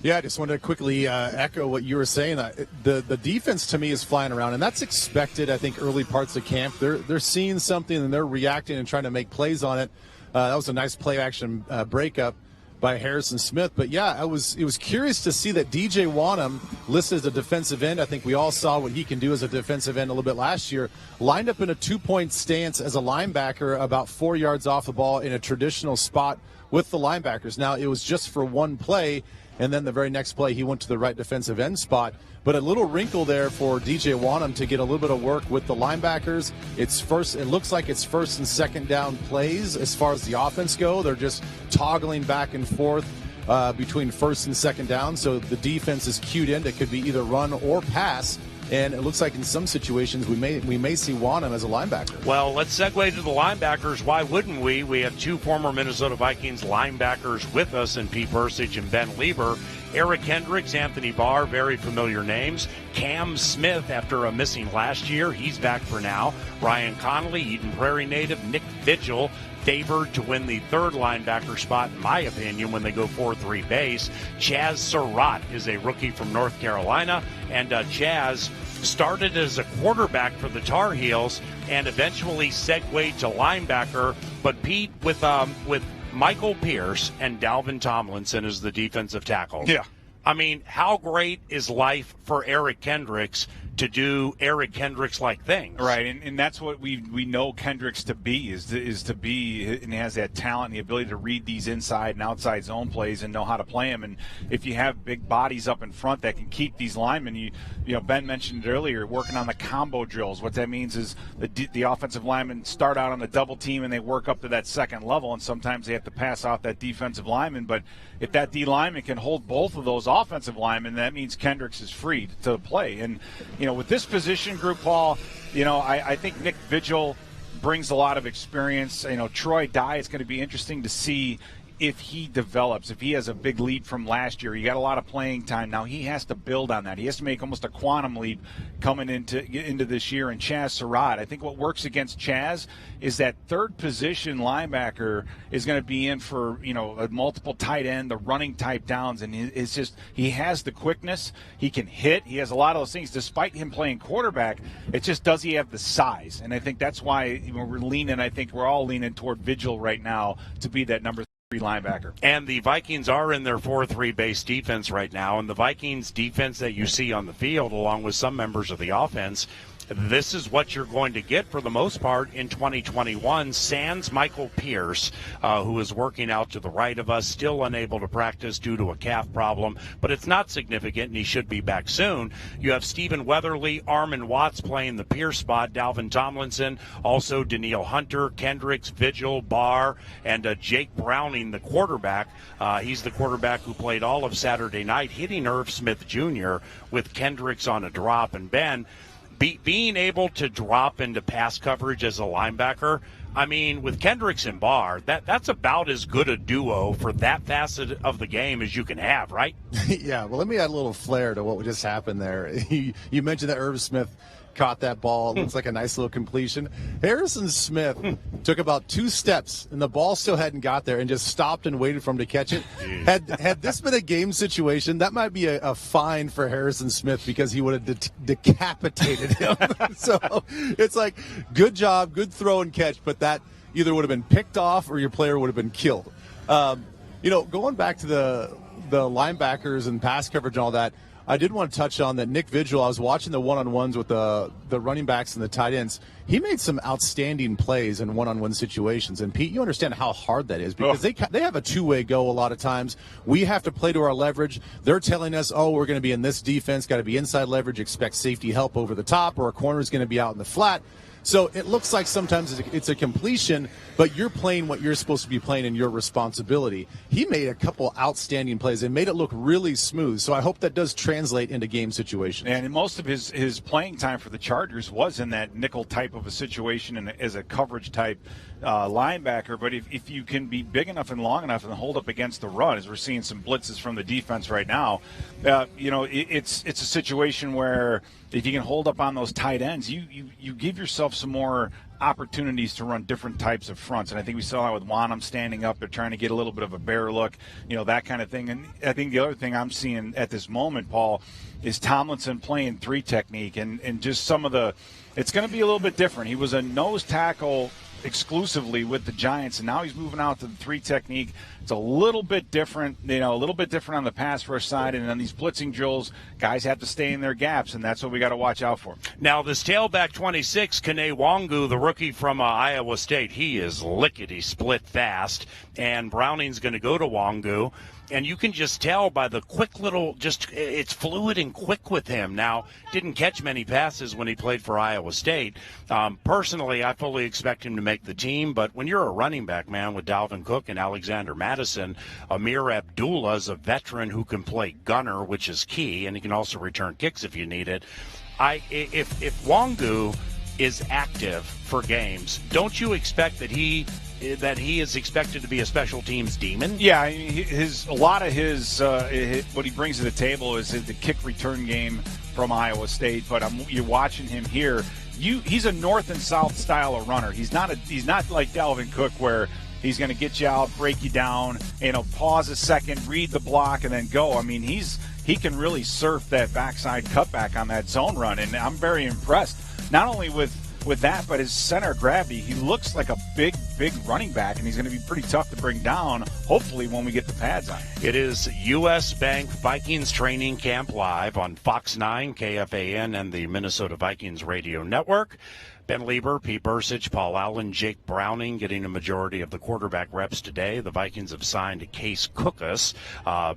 Yeah, I just wanted to quickly echo what you were saying. The defense, to me, is flying around, and that's expected, I think, early parts of camp. They're seeing something, and they're reacting and trying to make plays on it. That was a nice play-action breakup by Harrison Smith. But, yeah, it was curious to see that DJ Wanham, listed as a defensive end, I think we all saw what he can do as a defensive end a little bit last year, lined up in a two-point stance as a linebacker about 4 yards off the ball in a traditional spot with the linebackers. Now, it was just for one play, and then the very next play he went to the right defensive end spot. But a little wrinkle there for DJ Wanham to get a little bit of work with the linebackers. It looks like it's first and second down plays as far as the offense go. They're just toggling back and forth between first and second down. So the defense is cued in. It could be either run or pass. And it looks like in some situations we may see Wanham as a linebacker. Well, let's segue to the linebackers. Why wouldn't we? We have two former Minnesota Vikings linebackers with us in Pete Bursich and Ben Lieber. Eric Hendricks, Anthony Barr, very familiar names. Cam Smith, after a missing last year, he's back for now. Ryan Connolly, Eden Prairie native. Nick Vigil, favored to win the third linebacker spot, in my opinion, when they go 4-3 base. Chaz Surratt is a rookie from North Carolina, and Chaz started as a quarterback for the Tar Heels and eventually segued to linebacker. But Pete, with Michael Pierce and Dalvin Tomlinson as the defensive tackles. Yeah. I mean, how great is life for Eric Kendricks to do Eric Kendricks-like things? Right, and that's what we know Kendricks to be, is to be, and he has that talent and the ability to read these inside and outside zone plays and know how to play them. And if you have big bodies up in front that can keep these linemen, Ben mentioned it earlier, working on the combo drills. What that means is the offensive linemen start out on the double team and they work up to that second level, and sometimes they have to pass off that defensive lineman. But if that D lineman can hold both of those offensive linemen, that means Kendricks is free to play. And with this position group, Paul, I think Nick Vigil brings a lot of experience. Troy Dye, it's going to be interesting to see if he develops, if he has a big leap from last year. He got a lot of playing time. Now he has to build on that. He has to make almost a quantum leap coming into this year. And Chaz Surratt, I think what works against Chaz is that third position linebacker is going to be in for, a multiple tight end, the running type downs. And it's just, he has the quickness. He can hit. He has a lot of those things. Despite him playing quarterback, it just, does he have the size? And I think that's why we're all leaning toward Vigil right now to be that number linebacker. And the Vikings are in their 4-3 base defense right now, and the Vikings defense that you see on the field, along with some members of the offense, this is what you're going to get for the most part in 2021. Sans Michael Pierce, who is working out to the right of us, still unable to practice due to a calf problem, but it's not significant, and he should be back soon. You have Stephen Weatherly, Armon Watts playing the Pierce spot, Dalvin Tomlinson, also Danielle Hunter, Kendricks, Vigil, Barr, and Jake Browning, the quarterback. He's the quarterback who played all of Saturday night, hitting Irv Smith Jr. with Kendricks on a drop. And Ben, being able to drop into pass coverage as a linebacker, I mean, with Kendricks and Barr, that's about as good a duo for that facet of the game as you can have, right? Yeah, well, let me add a little flair to what just happened there. You mentioned that Irv Smith caught that ball. It looks like a nice little completion. Harrison Smith took about 2 steps, and the ball still hadn't got there, and just stopped and waited for him to catch it. Had this been a game situation, that might be a fine for Harrison Smith, because he would have decapitated him. So it's like, good job, good throw and catch, but that either would have been picked off or your player would have been killed. Going back to the the linebackers and pass coverage and all that, I did want to touch on that Nick Vigil. I was watching the one-on-ones with the running backs and the tight ends. He made some outstanding plays in one-on-one situations. And, Pete, you understand how hard that is because they have a two-way go a lot of times. We have to play to our leverage. They're telling us, we're going to be in this defense, got to be inside leverage, expect safety help over the top, or a corner is going to be out in the flat. So it looks like sometimes it's a completion, but you're playing what you're supposed to be playing and your responsibility. He made a couple outstanding plays and made it look really smooth. So I hope that does translate into game situations. And most of his playing time for the Chargers was in that nickel type of a situation and as a coverage type linebacker. But if you can be big enough and long enough and hold up against the run, as we're seeing some blitzes from the defense right now, it's a situation where if you can hold up on those tight ends, you give yourself some more opportunities to run different types of fronts. And I think we saw that with Wanham standing up. They're trying to get a little bit of a bear look, that kind of thing. And I think the other thing I'm seeing at this moment, Paul, is Tomlinson playing 3 technique and just some of it's going to be a little bit different. He was a nose tackle exclusively with the Giants, and now he's moving out to the 3 technique. It's a little bit different, a little bit different on the pass rush side, and on these blitzing drills, guys have to stay in their gaps, and that's what we got to watch out for. Now, this tailback 26, Kene Wangu, the rookie from Iowa State, he is lickety-split fast, and Browning's going to go to Wangu. And you can just tell by the quick little, it's fluid and quick with him. Now, didn't catch many passes when he played for Iowa State. Personally, I fully expect him to make the team. But when you're a running back, man, with Dalvin Cook and Alexander Madison, Amir Abdullah is a veteran who can play gunner, which is key, and he can also return kicks if you need it. If Wangu is active for games, don't you expect that he is expected to be a special teams demon? Yeah, a lot of his what he brings to the table is the kick return game from Iowa State. But you're watching him here. He's a north and south style of runner. He's not like Dalvin Cook where he's going to get you out, break you down, pause a second, read the block, and then go. I mean, he can really surf that backside cutback on that zone run, and I'm very impressed. Not only with that, but his center of gravity, he looks like a big running back, and he's going to be pretty tough to bring down, hopefully, when we get the pads on. It is U.S. Bank Vikings Training Camp Live on Fox 9, KFAN, and the Minnesota Vikings Radio Network. Ben Lieber, Pete Bursich, Paul Allen, Jake Browning getting a majority of the quarterback reps today. The Vikings have signed Case Cookus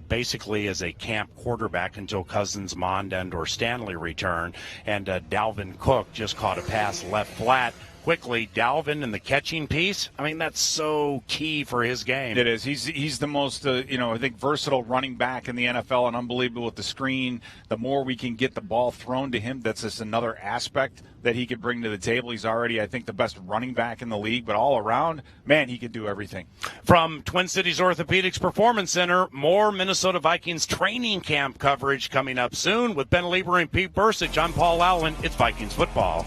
basically as a camp quarterback until Cousins, Mond, and or Stanley return. And Dalvin Cook just caught a pass left flat. Quickly, Dalvin and the catching piece, I mean, that's so key for his game. It is. He's the most, I think, versatile running back in the NFL, and unbelievable with the screen. The more we can get the ball thrown to him, that's just another aspect that he could bring to the table. He's already, I think, the best running back in the league, but all around, man, he could do everything. From Twin Cities Orthopedics Performance Center, more Minnesota Vikings training camp coverage coming up soon with Ben Lieber and Pete Bursich. I'm Paul Allen. It's Vikings football.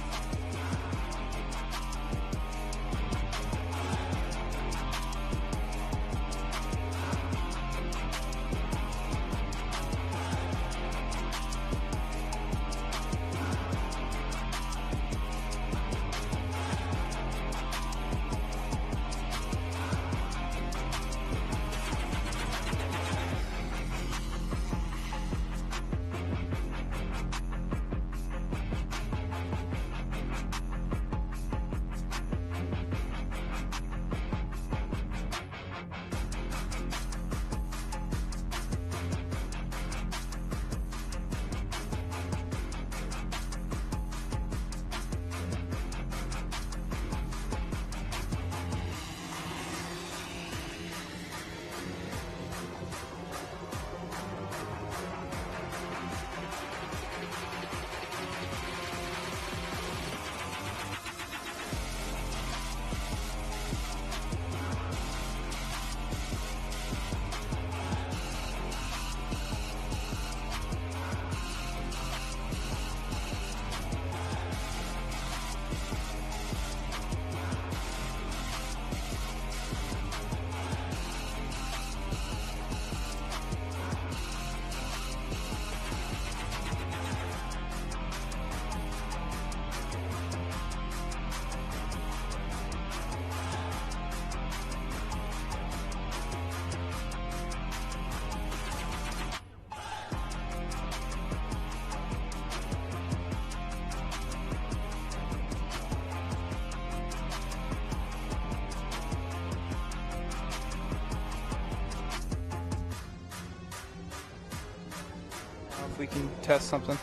we can test something.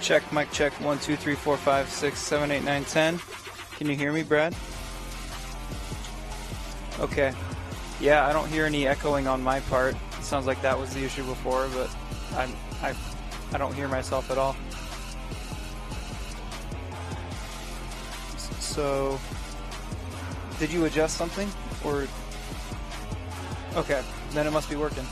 Check, mic check, 1, 2, 3, 4, 5, 6, 7, 8, 9, 10. Can you hear me, Brad? Okay. Yeah, I don't hear any echoing on my part. It sounds like that was the issue before, but I don't hear myself at all. So, did you adjust something? Or, okay, then it must be working.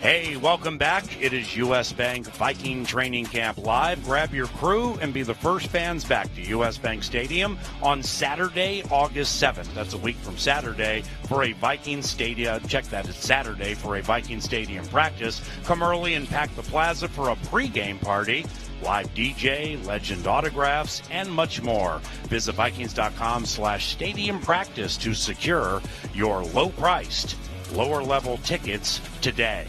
Hey, welcome back. It is U.S. Bank Viking Training Camp Live. Grab your crew and be the first fans back to U.S. Bank Stadium on Saturday, August 7th. That's a week from Saturday for a Viking Stadium. Check that, it's Saturday for a Viking Stadium practice. Come early and pack the plaza for a pregame party. Live DJ, legend autographs, and much more. Visit Vikings.com/stadium practice to secure your low-priced, lower-level tickets today.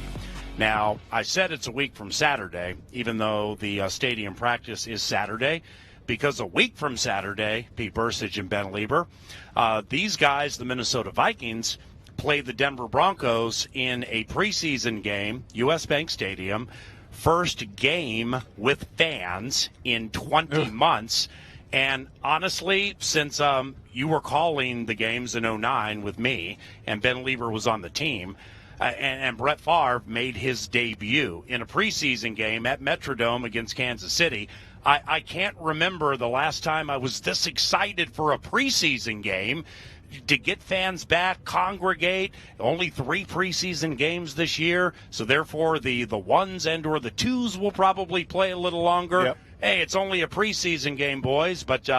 Now, I said it's a week from Saturday, even though the stadium practice is Saturday, because a week from Saturday, Pete Bursich and Ben Lieber, these guys, the Minnesota Vikings, played the Denver Broncos in a preseason game, U.S. Bank Stadium, first game with fans in 20 months. And honestly, since you were calling the games in 2009 with me, and Ben Lieber was on the team, and Brett Favre made his debut in a preseason game at Metrodome against Kansas City. I can't remember the last time I was this excited for a preseason game to get fans back, congregate. Only 3 preseason games this year, so therefore the ones and or the twos will probably play a little longer. Yep. Hey, it's only a preseason game, boys, but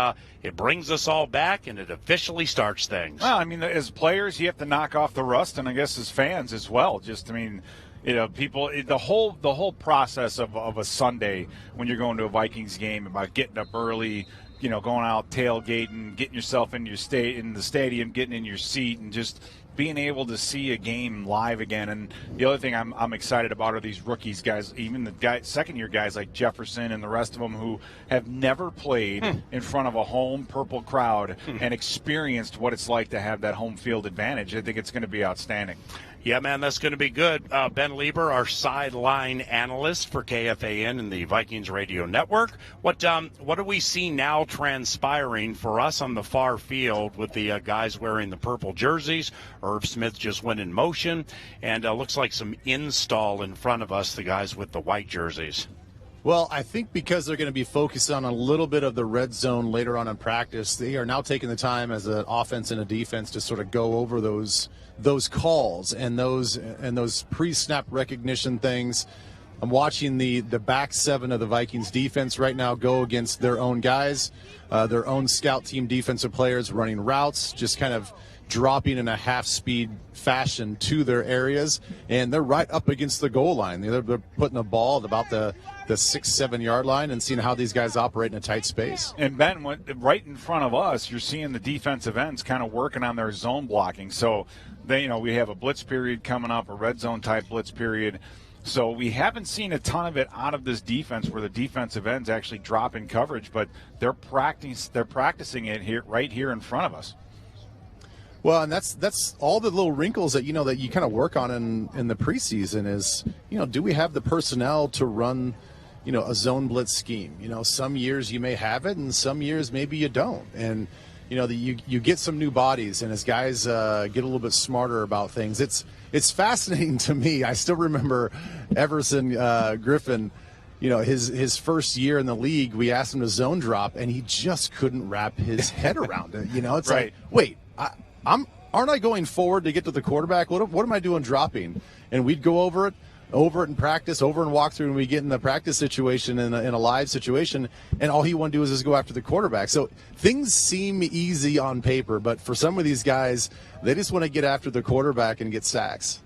it brings us all back, and it officially starts things. Well, I mean, as players, you have to knock off the rust, and I guess as fans as well. Just, I mean, you know, people, the whole process of a Sunday when you're going to a Vikings game, about getting up early, you know, going out tailgating, getting yourself in the stadium, getting in your seat, and just being able to see a game live again. And the other thing I'm excited about are these rookies guys, even the second-year guys like Jefferson and the rest of them who have never played in front of a home purple crowd and experienced what it's like to have that home field advantage. I think it's going to be outstanding. Yeah, man, that's going to be good. Ben Lieber, our sideline analyst for KFAN and the Vikings Radio Network. What do we see now transpiring for us on the far field with the guys wearing the purple jerseys? Irv Smith just went in motion, and looks like some install in front of us, the guys with the white jerseys. Well, I think because they're going to be focused on a little bit of the red zone later on in practice, they are now taking the time as an offense and a defense to sort of go over those calls and those pre-snap recognition things. I'm watching the back seven of the Vikings defense right now go against their own guys, their own scout team defensive players running routes, just kind of dropping in a half-speed fashion to their areas, and they're right up against the goal line. They're putting a ball at about the 6-7 yard line and seeing how these guys operate in a tight space. And Ben, right in front of us, you're seeing the defensive ends kind of working on their zone blocking. So we have a blitz period coming up, a red zone type blitz period. So we haven't seen a ton of it out of this defense where the defensive ends actually drop in coverage, but they're practicing it right here in front of us. Well, and that's all the little wrinkles that that you kind of work on in the preseason is, do we have the personnel to run, a zone blitz scheme? Some years you may have it, and some years maybe you don't. And you get some new bodies, and as guys get a little bit smarter about things, it's fascinating to me. I still remember Everson Griffin. His first year in the league, we asked him to zone drop, and he just couldn't wrap his head around it. It's right. like, wait. aren't I going forward to get to the quarterback? What am I doing dropping? And we'd go over it in practice, over in walkthrough, and we get in the practice situation, in a live situation, and all he want to do is just go after the quarterback. So things seem easy on paper, but for some of these guys, they just want to get after the quarterback and get sacks.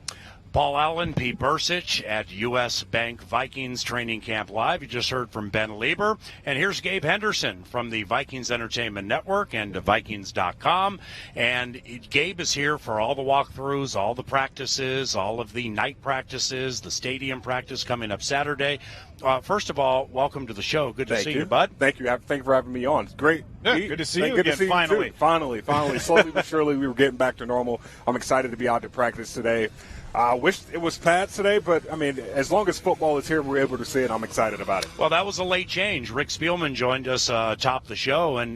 Paul Allen, Pete Bursich at U.S. Bank Vikings Training Camp Live. You just heard from Ben Lieber. And here's Gabe Henderson from the Vikings Entertainment Network and Vikings.com. And Gabe is here for all the walkthroughs, all the practices, all of the night practices, the stadium practice coming up Saturday. First of all, welcome to the show. Good to see you, bud. Thank you. Thank you for having me on. It's great. Yeah, good to see you Good again, to see finally. You too. Finally. Slowly but surely, we were getting back to normal. I'm excited to be out to practice today. I wish it was pads today, but, I mean, as long as football is here, we're able to see it. I'm excited about it. Well, that was a late change. Rick Spielman joined us top the show, and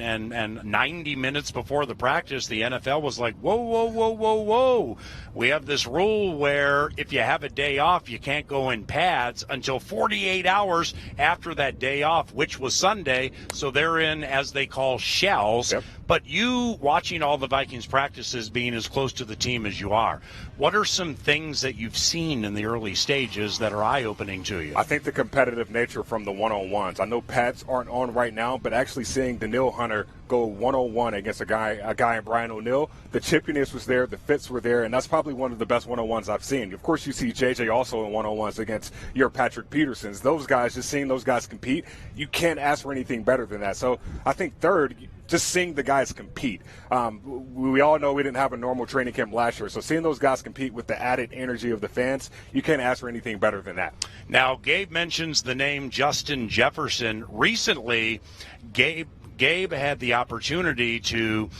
90 minutes before the practice, the NFL was like, whoa. We have this rule where if you have a day off, you can't go in pads until 48 hours after that day off, which was Sunday. So they're in, as they call, shells. Yep. But you, watching all the Vikings practices, being as close to the team as you are, what are some things that you've seen in the early stages that are eye-opening to you? I think the competitive nature from the one-on-ones. I know pads aren't on right now, but actually seeing Danielle Hunter go one-on-one against a guy in Brian O'Neill, the chippiness was there, the fits were there, and that's probably one of the best one-on-ones I've seen. Of course, you see JJ also in one-on-ones against your Patrick Petersons. Those guys, just seeing those guys compete, you can't ask for anything better than that. So I think third, just seeing the guys compete. We all know we didn't have a normal training camp last year, so seeing those guys compete with the added energy of the fans, you can't ask for anything better than that. Now, Gabe mentions the name Justin Jefferson. Recently, Gabe had the opportunity to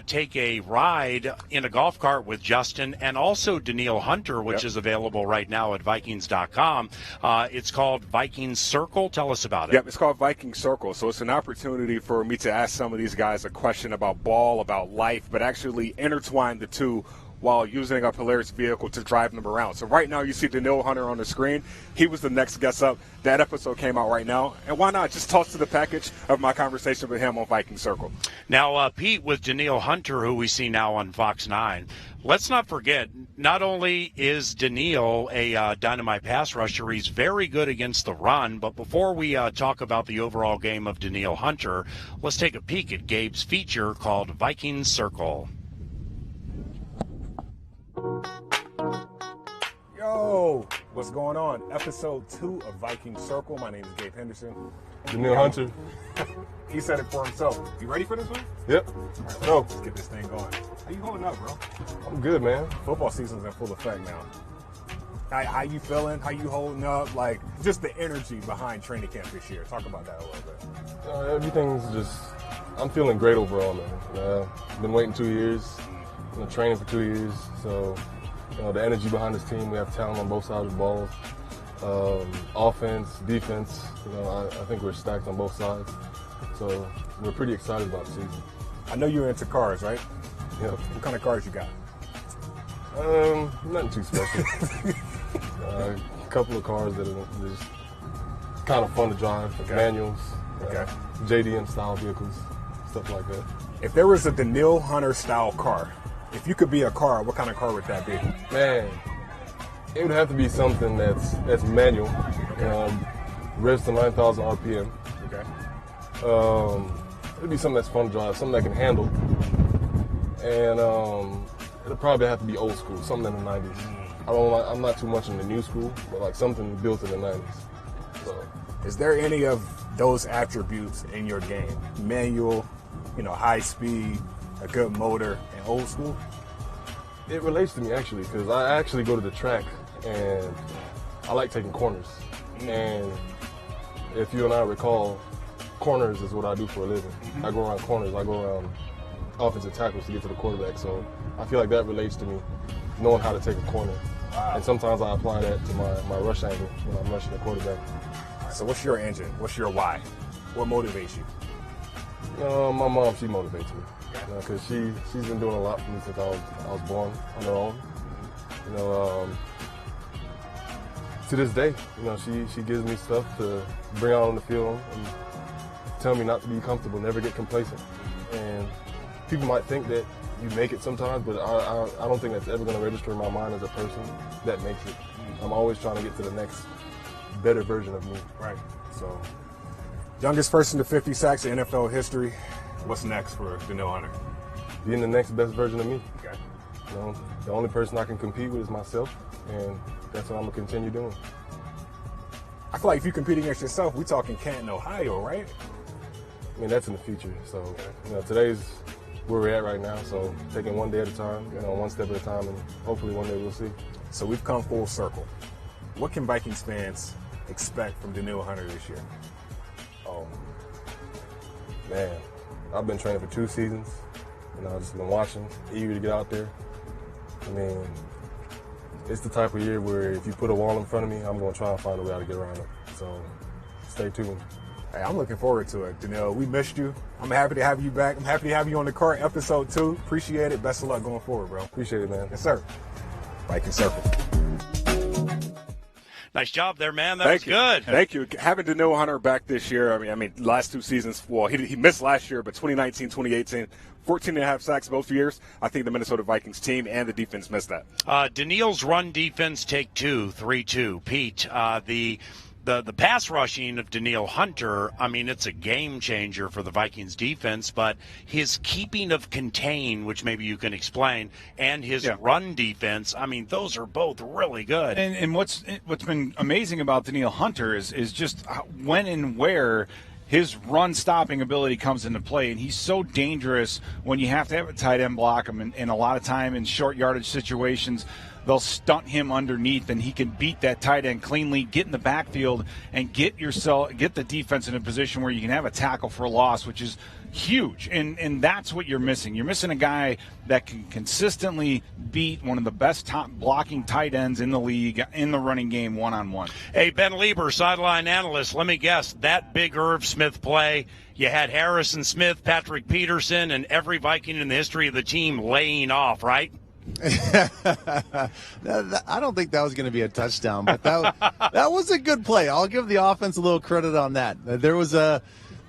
take a ride in a golf cart with Justin and also Danielle Hunter, which is available right now at Vikings.com. It's called Vikings Circle. Tell us about it. Yep, it's called Vikings Circle. So it's an opportunity for me to ask some of these guys a question about ball, about life, but actually intertwine the two while using a hilarious vehicle to drive them around. So right now you see Danielle Hunter on the screen. He was the next guest up. That episode came out right now. And why not just toss to the package of my conversation with him on Viking Circle. Now, Pete, with Danielle Hunter, who we see now on Fox 9, let's not forget, not only is Danielle a dynamite pass rusher, he's very good against the run. But before we talk about the overall game of Danielle Hunter, let's take a peek at Gabe's feature called Viking Circle. Yo, what's going on? Episode 2 of Viking Circle. My name is Gabe Henderson. Danielle Hunter. He said it for himself. You ready for this one? Yep. Right, no. Let's get this thing going. How you holding up, bro? I'm good, man. Football season's in full effect now. How you feeling? How you holding up? Like, just the energy behind training camp this year. Talk about that a little bit. Everything's just, I'm feeling great overall, man. Been waiting 2 years, training for 2 years, so the energy behind this team, we have talent on both sides of the ball. Offense, defense, I think we're stacked on both sides. So we're pretty excited about the season. I know you're into cars, right? Yeah. What kind of cars you got? Nothing too special. A couple of cars that are just kind of fun to drive, manuals, JDM style vehicles, stuff like that. If there was a Danielle Hunter style car, if you could be a car, what kind of car would that be? Man, it would have to be something that's manual, revs to 9,000 RPM. Okay. It'd be something that's fun to drive, something that can handle, and it'll probably have to be old school, something in the 90s. I'm not too much in the new school, but like something built in the 90s. So, is there any of those attributes in your game? Manual, high speed, a good motor, and old school? It relates to me actually, because I actually go to the track and I like taking corners. And if you and I recall, corners is what I do for a living. I go around corners, I go around offensive tackles to get to the quarterback. So I feel like that relates to me, knowing how to take a corner. Wow. And sometimes I apply that to my rush angle when I'm rushing the quarterback. So what's your engine? What's your why? What motivates you? My mom, she motivates me. Because she's been doing a lot for me since I was born on her own. To this day, she gives me stuff to bring out on the field and tell me not to be comfortable, never get complacent. And people might think that you make it sometimes, but I don't think that's ever going to register in my mind as a person that makes it. I'm always trying to get to the next better version of me. Right. So, youngest person to 50 sacks in NFL history. What's next for Danielle Hunter? Being the next best version of me. Okay. You know, the only person I can compete with is myself, and that's what I'm going to continue doing. I feel like if you compete against yourself, we're talking Canton, Ohio, right? I mean, that's in the future. So, you know, today's where we're at right now. So, taking one day at a time, you know, one step at a time, and hopefully one day we'll see. So we've come full circle. What can Vikings fans expect from Danielle Hunter this year? Man, I've been training for 2 seasons. You know, I've just been watching, eager to get out there. I mean, it's the type of year where if you put a wall in front of me, I'm going to try and find a way how to get around it. So stay tuned. Hey, I'm looking forward to it, Danielle. We missed you. I'm happy to have you back. I'm happy to have you on the Korey episode 2. Appreciate it. Best of luck going forward, bro. Appreciate it, man. Yes, sir. Viking Circle. Nice job there, man. That was good. Thank you. Having Danielle Hunter back this year, I mean, last 2 seasons, well, he missed last year, but 2019, 2018, 14.5 sacks both years. I think the Minnesota Vikings team and the defense missed that. Danielle's run defense, take 2, 3-2. Pete, the pass rushing of Danielle Hunter, I mean, it's a game changer for the Vikings defense, but his keeping of contain, which maybe you can explain, and his run defense, I mean, those are both really good. And what's been amazing about Danielle Hunter is just when and where his run-stopping ability comes into play, and he's so dangerous when you have to have a tight end block him, and a lot of time in short yardage situations, they'll stunt him underneath, and he can beat that tight end cleanly, get in the backfield, and get the defense in a position where you can have a tackle for a loss, which is huge. And that's what you're missing. You're missing a guy that can consistently beat one of the best top blocking tight ends in the league in the running game one-on-one. Hey, Ben Lieber, sideline analyst, let me guess, that big Irv Smith play, you had Harrison Smith, Patrick Peterson, and every Viking in the history of the team laying off, right? I don't think that was going to be a touchdown, but that was a good play. I'll give the offense a little credit on that.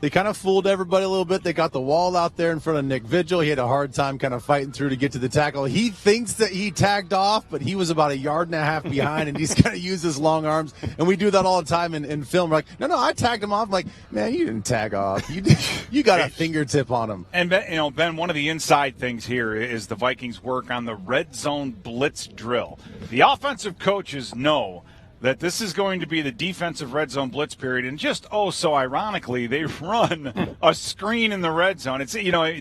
They kind of fooled everybody a little bit. They got the wall out there in front of Nick Vigil. He had a hard time kind of fighting through to get to the tackle. He thinks that he tagged off, but he was about 1.5 yards behind, and he's going to use his long arms. And we do that all the time in film. We're like, no, I tagged him off. I'm like, man, you didn't tag off. You got a fingertip on him. And Ben, one of the inside things here is the Vikings work on the red zone blitz drill. The offensive coaches know that this is going to be the defensive red zone blitz period, and just so ironically, they run a screen in the red zone. It's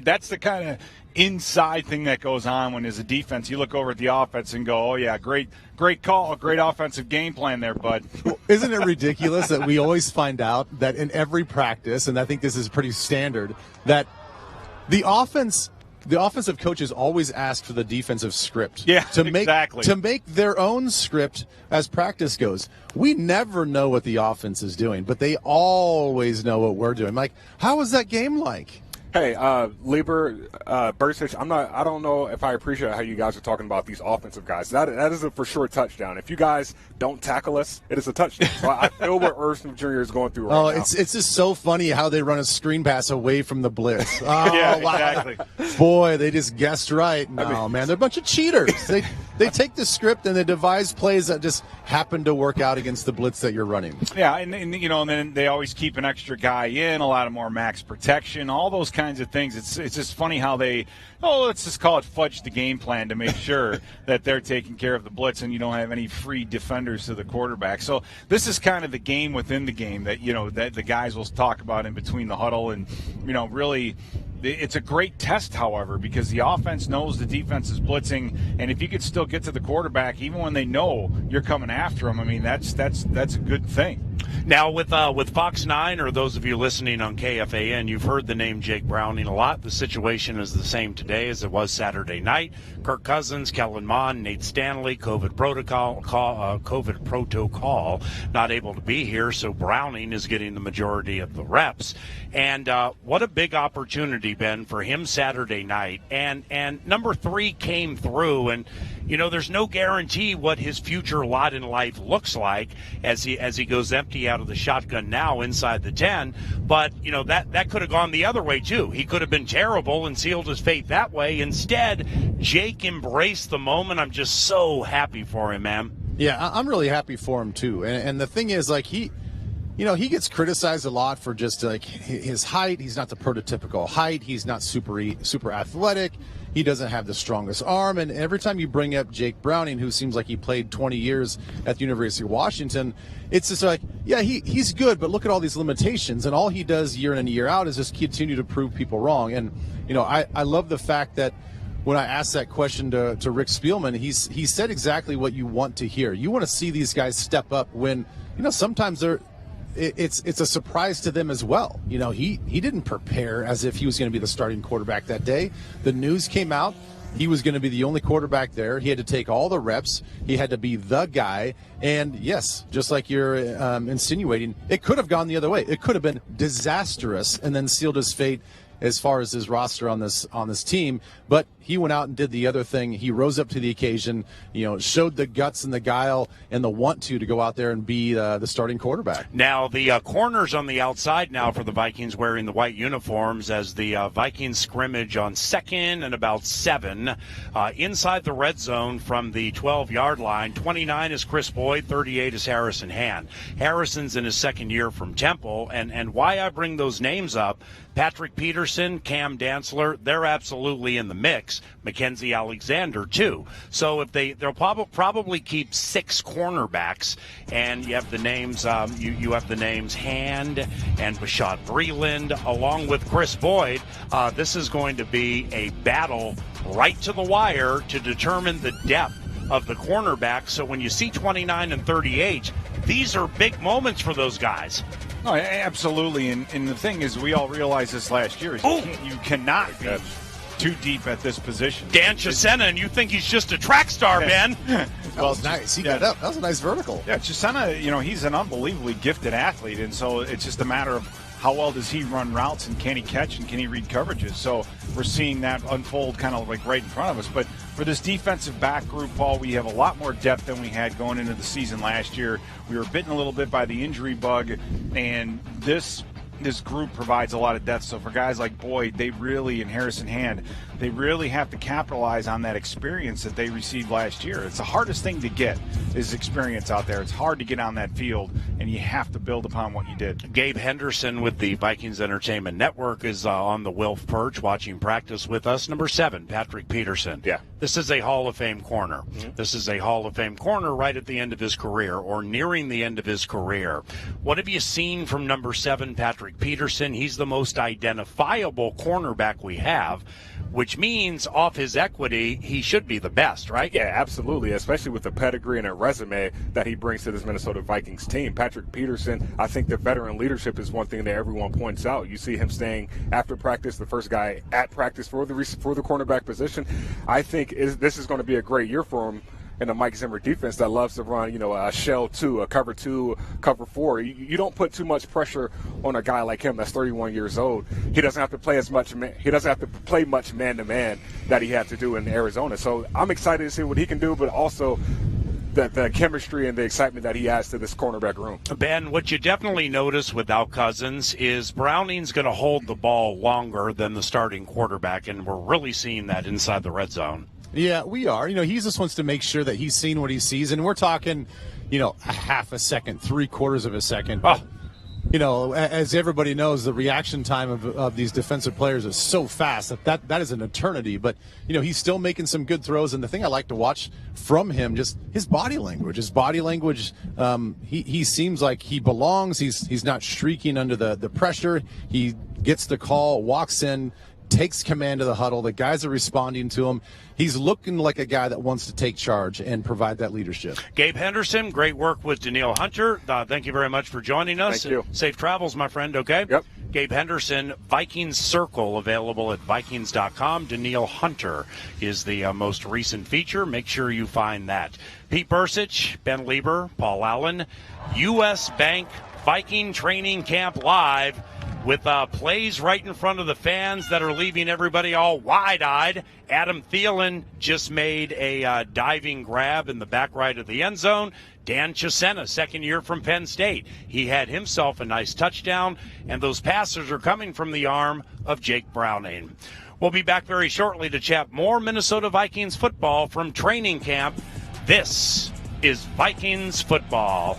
that's the kind of inside thing that goes on when as a defense you look over at the offense and go, oh yeah, great call, great offensive game plan there, bud. Isn't it ridiculous that we always find out that in every practice, and I think this is pretty standard, that the offensive coaches always ask for the defensive script. Yeah, exactly. To make their own script as practice goes. We never know what the offense is doing, but they always know what we're doing. Like, how was that game like? Hey, Lieber, Bursich, I don't know if I appreciate how you guys are talking about these offensive guys. That is a for sure touchdown. If you guys don't tackle us, it is a touchdown. So I feel what Irv Smith Jr. is going through right now. It's just so funny how they run a screen pass away from the blitz. Yeah, exactly. Boy, they just guessed right. No, man, they're a bunch of cheaters. They take the script and they devise plays that just happen to work out against the blitz that you're running. Yeah, and then they always keep an extra guy in, a lot of more max protection, all those kinds of things. It's just funny how let's just call it fudge the game plan to make sure that they're taking care of the blitz and you don't have any free defenders to the quarterback. So this is kind of the game within the game that that the guys will talk about in between the huddle, and really it's a great test, however, because the offense knows the defense is blitzing, and if you could still get to the quarterback even when they know you're coming after them, I mean that's a good thing. Now, with Fox 9, or those of you listening on KFAN, you've heard the name Jake Browning a lot. The situation is the same today as it was Saturday night. Kirk Cousins, Kellen Mond, Nate Stanley, COVID protocol, not able to be here, so Browning is getting the majority of the reps. And what a big opportunity opportunity, Ben, for him Saturday night, and number 3 came through, and there's no guarantee what his future lot in life looks like as he goes empty out of the shotgun now inside the 10. But that could have gone the other way too. He could have been terrible and sealed his fate that way. Instead, Jake embraced the moment. I'm just so happy for him, man. Yeah, I'm really happy for him too. And the thing is, like, he gets criticized a lot for just like his height. He's not the prototypical height. He's not super athletic. He doesn't have the strongest arm. And every time you bring up Jake Browning, who seems like he played 20 years at the University of Washington, it's just like, yeah, he's good, but look at all these limitations. And all he does year in and year out is just continue to prove people wrong. And, I love the fact that when I asked that question to Rick Spielman, he said exactly what you want to hear. You want to see these guys step up when, sometimes it's a surprise to them as well. He didn't prepare as if he was going to be the starting quarterback that day. The news came out. He was going to be the only quarterback there. He had to take all the reps. He had to be the guy. And yes, just like you're insinuating, it could have gone the other way. It could have been disastrous and then sealed his fate as far as his roster on this team. But he went out and did the other thing. He rose up to the occasion, showed the guts and the guile and the want to go out there and be the starting quarterback. Now, the corners on the outside now for the Vikings wearing the white uniforms as the Vikings scrimmage on 2nd and about 7 inside the red zone from the 12-yard line. 29 is Chris Boyd, 38 is Harrison Hand. Harrison's in his second year from Temple, and why I bring those names up, Patrick Peterson, Cam Dantzler, they're absolutely in the mix. Mackenzie Alexander, too. So if they'll probably keep 6 cornerbacks, and you have the names you have the names Hand and Bashad Breeland along with Chris Boyd. This is going to be a battle right to the wire to determine the depth of the cornerback. So when you see 29 and 38, these are big moments for those guys. Oh, absolutely. And the thing is, we all realized this last year, is you cannot be too deep at this position. Dan Chisena, and you think he's just a track star, Ben. That was nice. He got up. That was a nice vertical. Yeah, Chisena, he's an unbelievably gifted athlete, and so it's just a matter of how well does he run routes, and can he catch, and can he read coverages? So we're seeing that unfold kind of like right in front of us. But for this defensive back group, Paul, we have a lot more depth than we had going into the season last year. We were bitten a little bit by the injury bug, and this group provides a lot of depth. So for guys like Boyd, and Harrison Hand, they really have to capitalize on that experience that they received last year. It's the hardest thing to get is experience out there. It's hard to get on that field, and you have to build upon what you did. Gabe Henderson with the Vikings Entertainment Network is on the Wilf perch watching practice with us. Number 7, Patrick Peterson. Yeah. This is a Hall of Fame corner. Mm-hmm. This is a Hall of Fame corner right at the end of his career or nearing the end of his career. What have you seen from number 7, Patrick Peterson? He's the most identifiable cornerback we have, which means off his equity, he should be the best, right? Yeah, absolutely, especially with the pedigree and a resume that he brings to this Minnesota Vikings team. Patrick Peterson, I think the veteran leadership is one thing that everyone points out. You see him staying after practice, the first guy at practice for the cornerback position. I think this is going to be a great year for him in a Mike Zimmer defense that loves to run, a shell 2, a cover 2, cover 4. You don't put too much pressure on a guy like him that's 31 years old. He doesn't have to play He doesn't have to play much man-to-man that he had to do in Arizona. So I'm excited to see what he can do, but also the chemistry and the excitement that he adds to this cornerback room. Ben, what you definitely notice without Cousins is Browning's going to hold the ball longer than the starting quarterback, and we're really seeing that inside the red zone. Yeah, we are. He just wants to make sure that he's seen what he sees, and we're talking, a half a second, 3/4 of a second. As everybody knows, the reaction time of these defensive players is so fast that is an eternity. But, he's still making some good throws, and the thing I like to watch from him, just his body language. He seems like he belongs. He's not shrieking under the pressure. He gets the call, walks in, takes command of the huddle. The guys are responding to him. He's looking like a guy that wants to take charge and provide that leadership. Gabe Henderson, great work with Danielle Hunter. Thank you very much for joining us. Thank you. Safe travels, my friend, okay? Yep. Gabe Henderson, Vikings Circle, available at Vikings.com. Danielle Hunter is the most recent feature. Make sure you find that. Pete Bursich, Ben Lieber, Paul Allen, U.S. Bank Viking Training Camp Live. with plays right in front of the fans that are leaving everybody all wide-eyed. Adam Thielen just made a diving grab in the back right of the end zone. Dan Chisena, second year from Penn State. He had himself a nice touchdown, and those passes are coming from the arm of Jake Browning. We'll be back very shortly to chat more Minnesota Vikings football from training camp. This is Vikings football.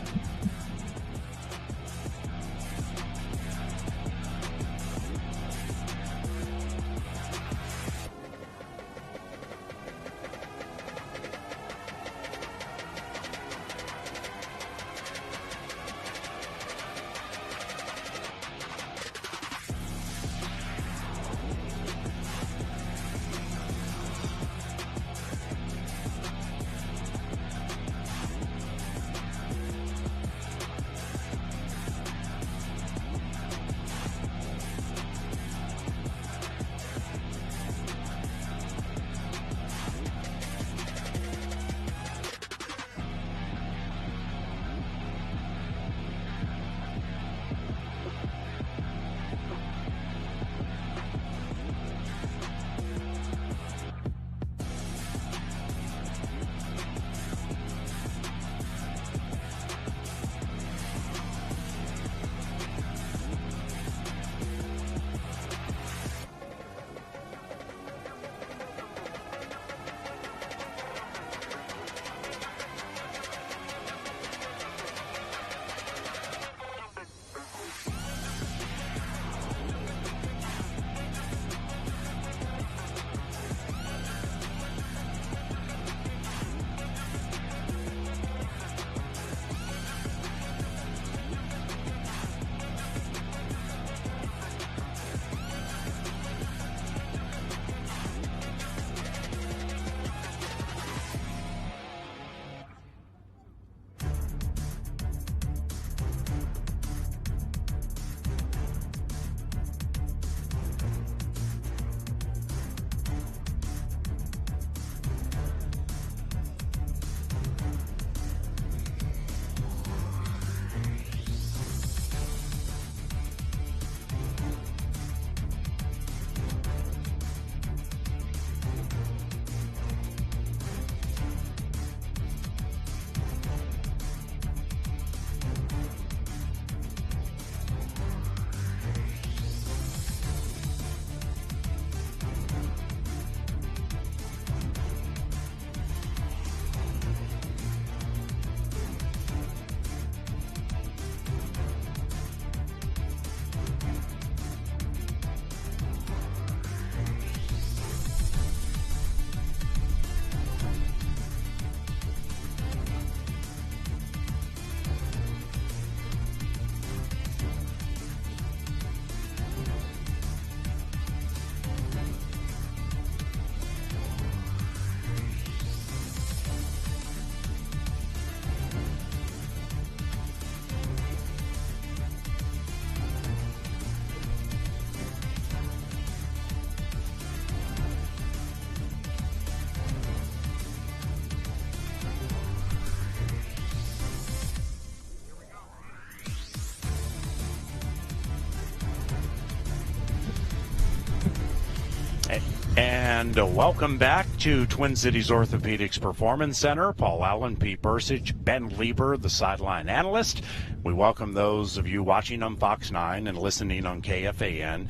And welcome back to Twin Cities Orthopedics Performance Center. Paul Allen, Pete Bursich, Ben Lieber, the sideline analyst. We welcome those of you watching on Fox 9 and listening on KFAN.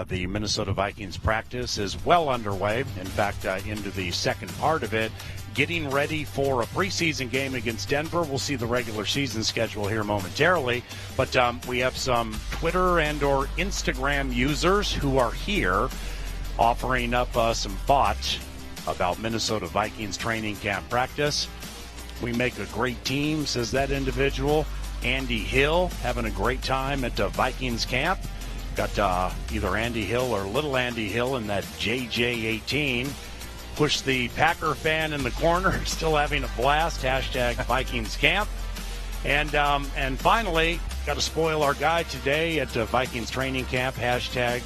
The Minnesota Vikings practice is well underway. In fact, into the second part of it, getting ready for a preseason game against Denver. We'll see the regular season schedule here momentarily. But we have some Twitter and or Instagram users who are here offering up some thought about Minnesota Vikings training camp practice. We make a great team, says that individual. Andy Hill having a great time at Vikings camp. Got either Andy Hill or little Andy Hill in that JJ18. Push the Packer fan in the corner, still having a blast. Hashtag Vikings camp. And finally, got to spoil our guy today at Vikings training camp. Hashtag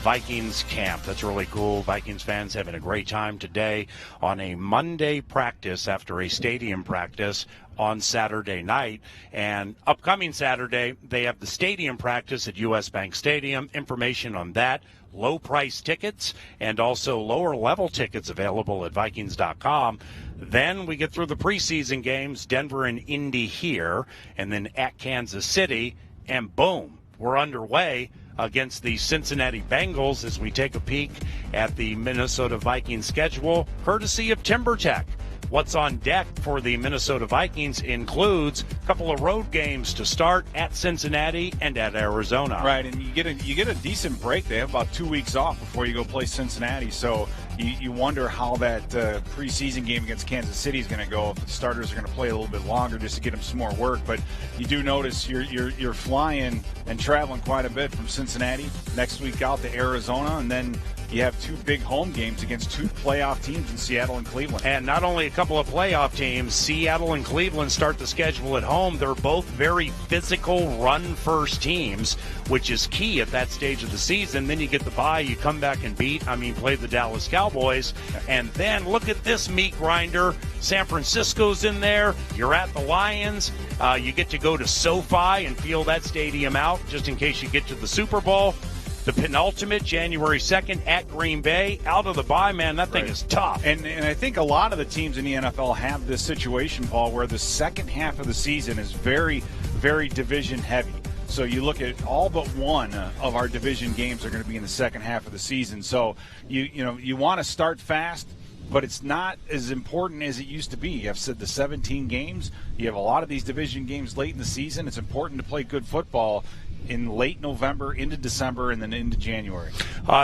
Vikings camp. That's really cool. Vikings fans having a great time today on a Monday practice after a stadium practice on Saturday night. And upcoming Saturday, they have the stadium practice at U.S. Bank Stadium. Information on that, low price tickets, and also lower level tickets available at Vikings.com. Then we get through the preseason games, Denver and Indy here, and then at Kansas City, and boom, we're underway against the Cincinnati Bengals as we take a peek at the Minnesota Vikings schedule, courtesy of TimberTech. What's on deck for the Minnesota Vikings includes a couple of road games to start at Cincinnati and at Arizona. Right, and you get a decent break. They have about 2 weeks off before you go play Cincinnati. So you wonder how that preseason game against Kansas City is going to go. If the starters are going to play a little bit longer just to get them some more work. But you do notice you're flying and traveling quite a bit from Cincinnati. Next week out to Arizona, and then you have 2 big home games against 2 playoff teams in Seattle and Cleveland. And not only a couple of playoff teams, Seattle and Cleveland start the schedule at home. They're both very physical, run-first teams, which is key at that stage of the season. Then you get the bye, you come back and play the Dallas Cowboys. And then look at this meat grinder. San Francisco's in there. You're at the Lions. You get to go to SoFi and feel that stadium out just in case you get to the Super Bowl. The penultimate, January 2nd, at Green Bay. Out of the bye, man, that thing is tough. And I think a lot of the teams in the NFL have this situation, Paul, where the second half of the season is very, very division heavy. So you look at all but one of our division games are going to be in the second half of the season. So you want to start fast, but it's not as important as it used to be. I've said the 17 games. You have a lot of these division games late in the season. It's important to play good football in late November into December and then into January.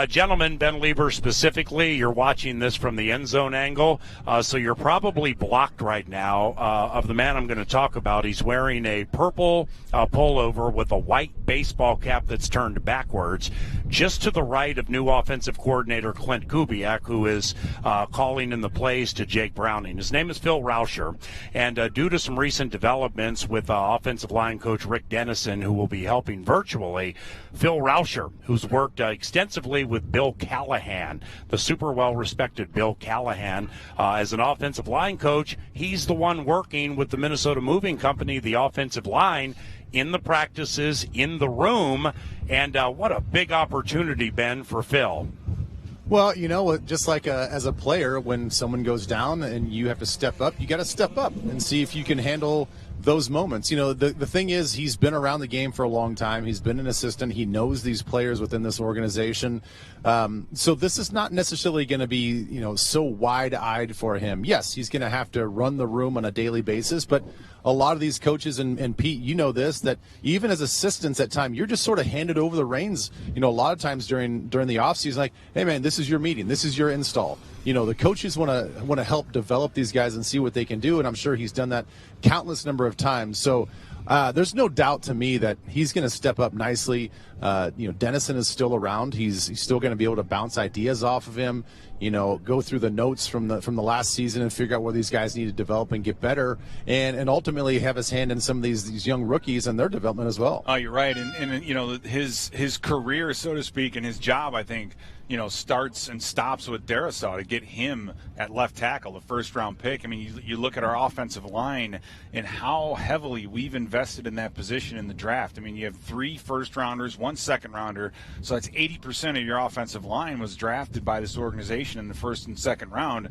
Gentlemen, Ben Lieber specifically, you're watching this from the end zone angle, so you're probably blocked right now of the man I'm going to talk about. He's wearing a purple pullover with a white baseball cap that's turned backwards, just to the right of new offensive coordinator Clint Kubiak, who is calling in the plays to Jake Browning. His name is Phil Rauscher, and due to some recent developments with offensive line coach Rick Dennison, who will be helping virtually, Phil Rauscher, who's worked extensively with Bill Callahan, the super well-respected Bill Callahan, as an offensive line coach. He's the one working with the Minnesota Moving Company, the offensive line, in the practices, in the room, and what a big opportunity, Ben, for Phil. Well, just like as a player, when someone goes down and you have to step up, you got to step up and see if you can handle those moments. The thing is, he's been around the game for a long time. He's been an assistant. He knows these players within this organization. So this is not necessarily going to be, so wide-eyed for him. Yes, he's going to have to run the room on a daily basis, but a lot of these coaches, and Pete, you know this, that even as assistants at times, you're just sort of handed over the reins, a lot of times during the offseason, like, hey, man, this is your meeting. This is your install. The coaches want to help develop these guys and see what they can do, and I'm sure he's done that countless number of times. So there's no doubt to me that he's going to step up nicely. Dennison is still around. He's still going to be able to bounce ideas off of him, go through the notes from the last season and figure out where these guys need to develop and get better, and ultimately have his hand in some of these young rookies and their development as well. Oh, you're right. And his career, so to speak, and his job, I think, starts and stops with Darisaw to get him at left tackle, the first-round pick. I mean, you look at our offensive line and how heavily we've invested in that position in the draft. I mean, you have 3 first-rounders, 1 second-rounder, so that's 80% of your offensive line was drafted by this organization in the first and second round.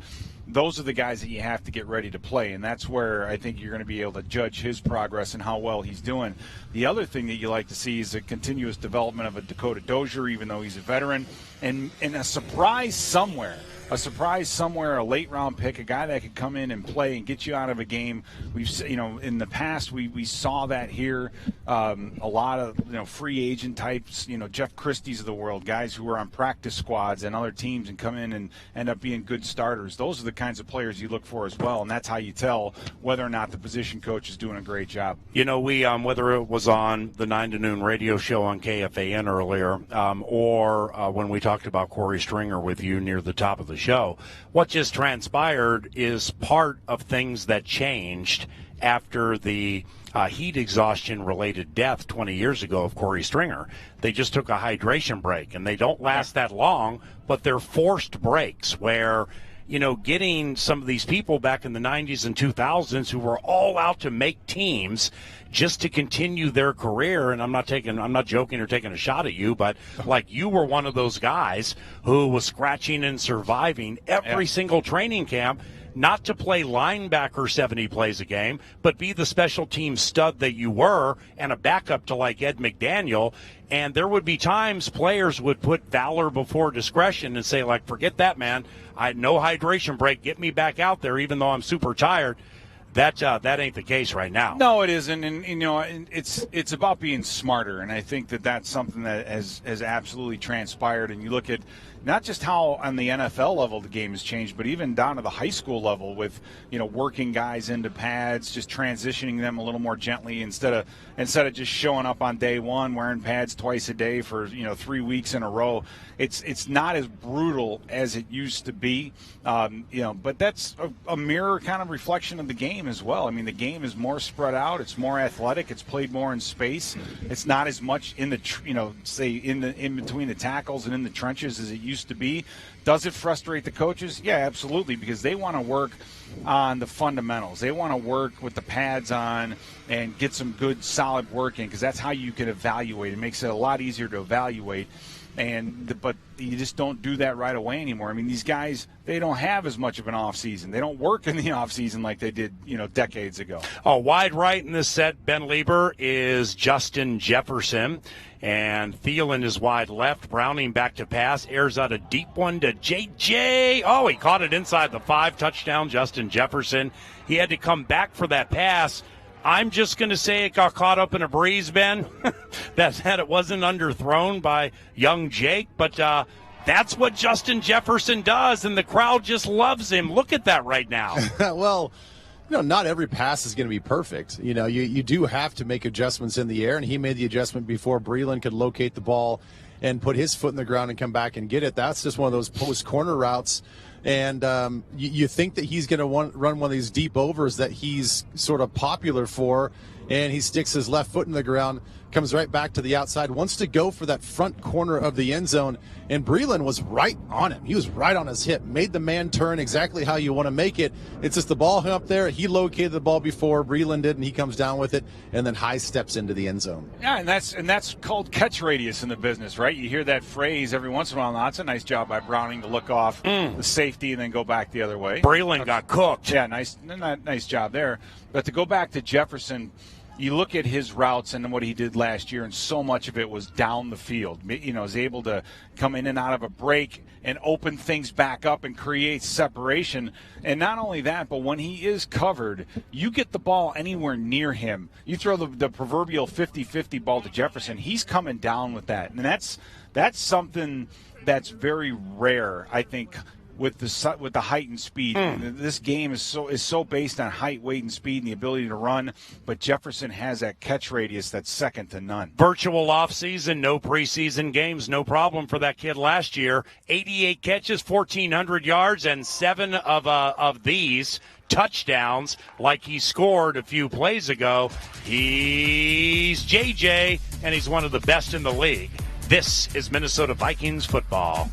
Those are the guys that you have to get ready to play, and that's where I think you're going to be able to judge his progress and how well he's doing. The other thing that you like to see is a continuous development of a Dakota Dozier, even though he's a veteran, and a surprise somewhere, a late-round pick, a guy that could come in and play and get you out of a game. We've, in the past, we saw that here. A lot of, free agent types, Jeff Christie's of the world, guys who were on practice squads and other teams and come in and end up being good starters. Those are the kinds of players you look for as well, and that's how you tell whether or not the position coach is doing a great job. We, whether it was on the 9 to noon radio show on KFAN earlier, or when we talked about Korey Stringer with you near the top of the show. What just transpired is part of things that changed after the heat exhaustion-related death 20 years ago of Korey Stringer. They just took a hydration break, and they don't last that long, but they're forced breaks where, you know, getting some of these people back in the 90s and 2000s who were all out to make teams just to continue their career. And I'm not joking or taking a shot at you, but like you were one of those guys who was scratching and surviving every single training camp, not to play linebacker 70 plays a game, but be the special team stud that you were and a backup to like Ed McDaniel. And there would be times players would put valor before discretion and say, like, forget that, man. I had no hydration break. Get me back out there, even though I'm super tired. That ain't the case right now. No, it isn't, and you know, it's about being smarter, and I think that's something that has absolutely transpired. And you look at not just how on the NFL level the game has changed, but even down to the high school level with, you know, working guys into pads, just transitioning them a little more gently instead of just showing up on day one wearing pads twice a day for, you know, 3 weeks in a row. It's not as brutal as it used to be, you know, but that's a mirror kind of reflection of the game as well. I mean, the game is more spread out, it's more athletic, it's played more in space. It's not as much in the in between the tackles and in the trenches as it used to be. Does it frustrate the coaches? Yeah, absolutely, because they want to work on the fundamentals. They want to work with the pads on and get some good solid work in, because that's how you can evaluate. It makes it a lot easier to evaluate. But you just don't do that right away anymore. I mean, these guys, they don't have as much of an off season. They don't work in the off season like they did, you know, decades ago. Oh, wide right in this set, Ben Lieber, is Justin Jefferson, and Thielen is wide left. Browning back to pass, airs out a deep one to JJ. Oh, he caught it inside the 5. Touchdown, Justin Jefferson. He had to come back for that pass. I'm just going to say it got caught up in a breeze, Ben. that it wasn't underthrown by young Jake, but that's what Justin Jefferson does, and the crowd just loves him. Look at that right now. Well, you know, not every pass is going to be perfect. You know, you do have to make adjustments in the air, and he made the adjustment before Breeland could locate the ball and put his foot in the ground and come back and get it. That's just one of those post-corner routes. And you think that he's going to run one of these deep overs that he's sort of popular for, and he sticks his left foot in the ground, comes right back to the outside, wants to go for that front corner of the end zone, and Breeland was right on him. He was right on his hip, made the man turn exactly how you want to make it. It's just the ball hung up there. He located the ball before Breeland did, and he comes down with it, and then high steps into the end zone. Yeah, and that's called catch radius in the business, right? You hear that phrase every once in a while. That's a nice job by Browning to look off the safety and then go back the other way. Breeland got cooked. Yeah, nice job there. But to go back to Jefferson, you look at his routes and what he did last year, and so much of it was down the field. You know, was able to come in and out of a break and open things back up and create separation. And not only that, but when he is covered, you get the ball anywhere near him. You throw the proverbial 50-50 ball to Jefferson, he's coming down with that. And that's something that's very rare, I think, with the height and speed. This game is so based on height, weight, and speed and the ability to run, but Jefferson has that catch radius that's second to none. Virtual offseason, no preseason games, no problem for that kid last year. 88 catches, 1,400 yards, and 7 of these touchdowns like he scored a few plays ago. He's JJ, and he's one of the best in the league. This is Minnesota Vikings football.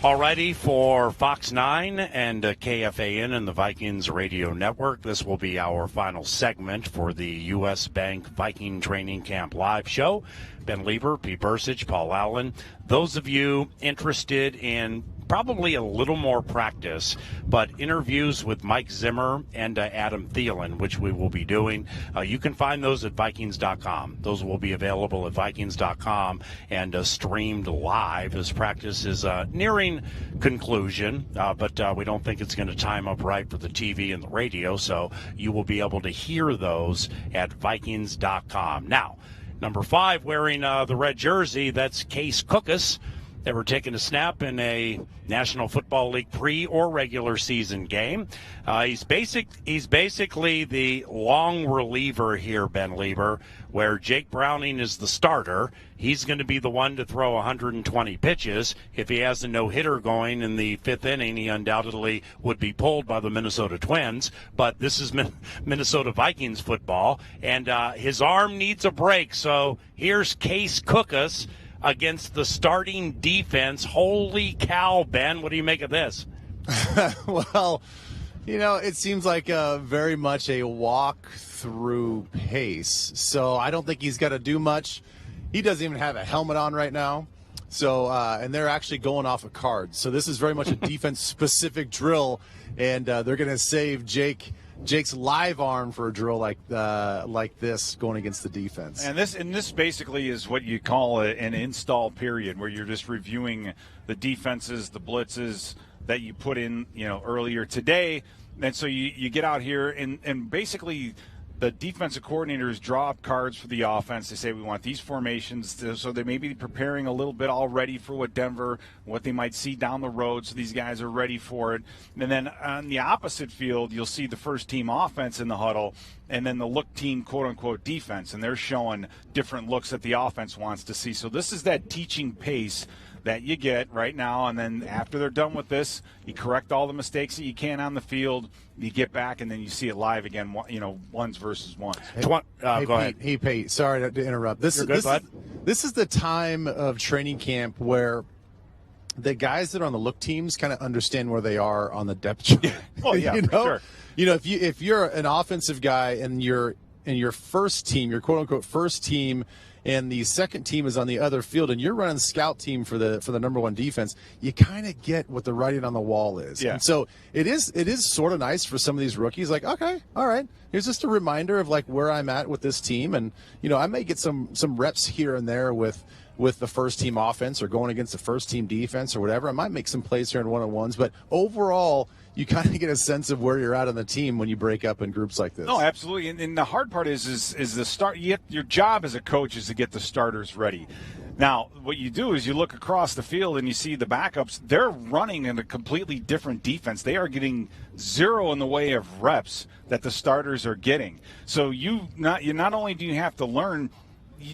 Alrighty, for Fox 9 and KFAN and the Vikings Radio Network, this will be our final segment for the U.S. Bank Viking Training Camp Live show. Ben Lieber, Pete Bursich, Paul Allen. Those of you interested in probably a little more practice, but interviews with Mike Zimmer and Adam Thielen, which we will be doing. You can find those at Vikings.com. Those will be available at Vikings.com and streamed live as practice is nearing conclusion, but we don't think it's going to time up right for the TV and the radio, so you will be able to hear those at Vikings.com. Now, number 5 wearing the red jersey, that's Case Cookus. Ever taken a snap in a National Football League pre or regular season game. He's basically the long reliever here, Ben Lieber, where Jake Browning is the starter. He's going to be the one to throw 120 pitches. If he has a no-hitter going in the 5th inning, he undoubtedly would be pulled by the Minnesota Twins. But this is Minnesota Vikings football, and his arm needs a break. So here's Case Cookus against the starting defense. Holy cow, Ben, what do you make of this? Well, it seems like very much a walk-through pace. So I don't think he's got to do much. He doesn't even have a helmet on right now. So, and they're actually going off of cards. So this is very much a defense-specific drill, and they're going to save Jake's live arm for a drill like this going against the defense. And this basically is what you call an install period, where you're just reviewing the defenses, the blitzes that you put in, earlier today. And so you get out here and basically the defensive coordinators draw up cards for the offense. They say, we want these formations. So they may be preparing a little bit already for what they might see down the road. So these guys are ready for it. And then on the opposite field, you'll see the first team offense in the huddle, and then the look team, quote unquote, defense. And they're showing different looks that the offense wants to see. So this is that teaching pace that you get right now, and then after they're done with this, you correct all the mistakes that you can on the field, you get back, and then you see it live again, ones versus ones. Go ahead. Hey, Pete, sorry to interrupt. This is the time of training camp where the guys that are on the look teams kind of understand where they are on the depth chart. Oh, yeah, for sure. If you're an offensive guy and you're in your first team, your quote-unquote first team, and the second team is on the other field, and you're running scout team for the number one defense, you kind of get what the writing on the wall is. Yeah. And so it is sort of nice for some of these rookies, like, okay, all right, here's just a reminder of like where I'm at with this team, and I may get some reps here and there with the first team offense or going against the first team defense or whatever. I might make some plays here in one-on-ones, but overall, you kind of get a sense of where you're at on the team when you break up in groups like this. No, absolutely. And the hard part is the start. Your job as a coach is to get the starters ready. Now, what you do is you look across the field and you see the backups. They're running in a completely different defense. They are getting zero in the way of reps that the starters are getting. So not only do you have to learn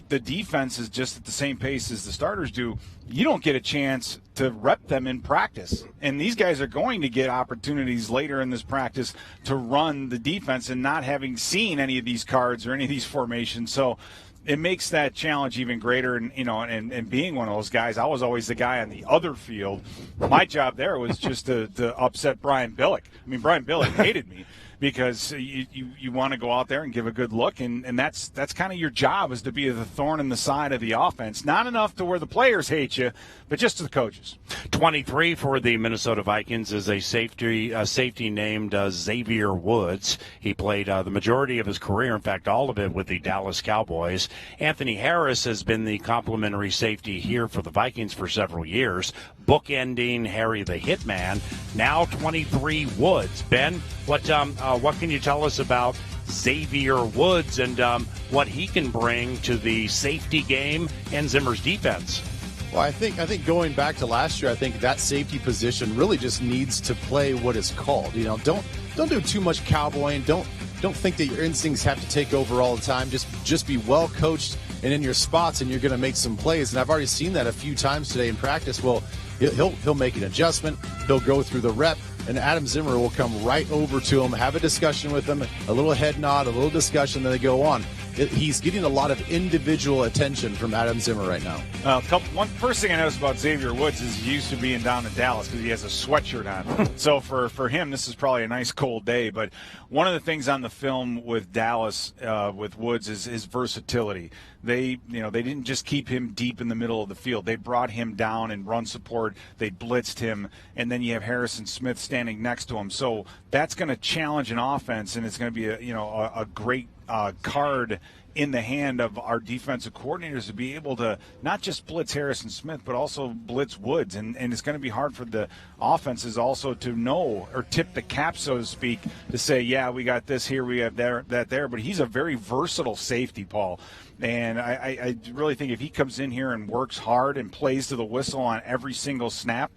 the defense is just at the same pace as the starters do, you don't get a chance to rep them in practice. And these guys are going to get opportunities later in this practice to run the defense and not having seen any of these cards or any of these formations. So it makes that challenge even greater. And being one of those guys, I was always the guy on the other field. My job there was just to upset Brian Billick. I mean, Brian Billick hated me, because you want to go out there and give a good look, and that's kind of your job, is to be the thorn in the side of the offense. Not enough to where the players hate you, but just to the coaches. 23 for the Minnesota Vikings is a safety named Xavier Woods. He played the majority of his career, in fact, all of it, with the Dallas Cowboys. Anthony Harris has been the complimentary safety here for the Vikings for several years, bookending Harry the Hitman. Now 23 Woods. Ben, what can you tell us about Xavier Woods and what he can bring to the safety game and Zimmer's defense? Well, I think going back to last year, I think that safety position really just needs to play what is called. Don't do too much cowboying. Don't think that your instincts have to take over all the time. Just be well coached and in your spots, and you're going to make some plays. And I've already seen that a few times today in practice. Well, he'll make an adjustment. He'll go through the rep, and Adam Zimmer will come right over to him, have a discussion with him, a little head nod, a little discussion, then they go on. he's getting a lot of individual attention from Adam Zimmer right now. One first thing I noticed about Xavier Woods is he used to being down in Dallas because he has a sweatshirt on. So for him, this is probably a nice cold day. But one of the things on the film with Dallas with Woods is his versatility. They didn't just keep him deep in the middle of the field. They brought him down in run support. They blitzed him, and then you have Harrison Smith standing next to him. So that's going to challenge an offense, and it's going to be a great card in the hand of our defensive coordinators to be able to not just blitz Harrison Smith, but also blitz Woods. And it's going to be hard for the offenses also to know or tip the cap, so to speak, to say, yeah, we got this here, we have that there. But he's a very versatile safety, Paul. And I really think if he comes in here and works hard and plays to the whistle on every single snap,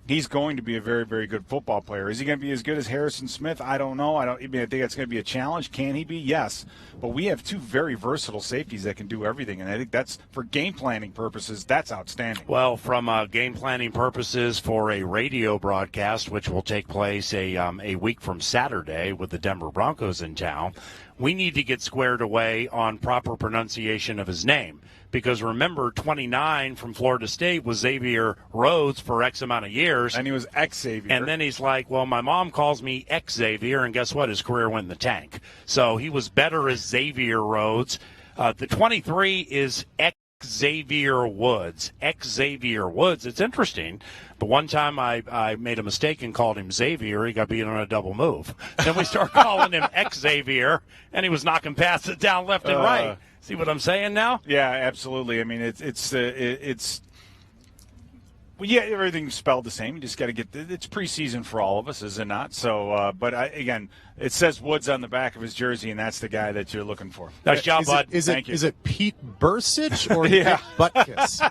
he's going to be a very, very good football player. Is he going to be as good as Harrison Smith? I don't know. I think it's going to be a challenge. Can he be? Yes. But we have two very versatile safeties that can do everything, and I think that's, for game planning purposes, that's outstanding. Well, from game planning purposes for a radio broadcast, which will take place a week from Saturday with the Denver Broncos in town, we need to get squared away on proper pronunciation of his name. Because remember, 29 from Florida State was Xavier Rhodes for X amount of years. And he was ex-Xavier. And then he's like, well, my mom calls me ex-Xavier, and guess what? His career went in the tank. So he was better as Xavier Rhodes. The 23 is Xavier Woods. Xavier Woods. It's interesting. But one time I made a mistake and called him Xavier. He got beat on a double move. Then we started calling him Xavier, and he was knocking passes down left and right. See what I'm saying now? Yeah, absolutely. I mean, everything's spelled the same. You just got to it's preseason for all of us, is it not? So, again, it says Woods on the back of his jersey, and that's the guy that you're looking for. Nice job, bud. Thank you. Is it Pete Bursich or yeah. Dick Butkus?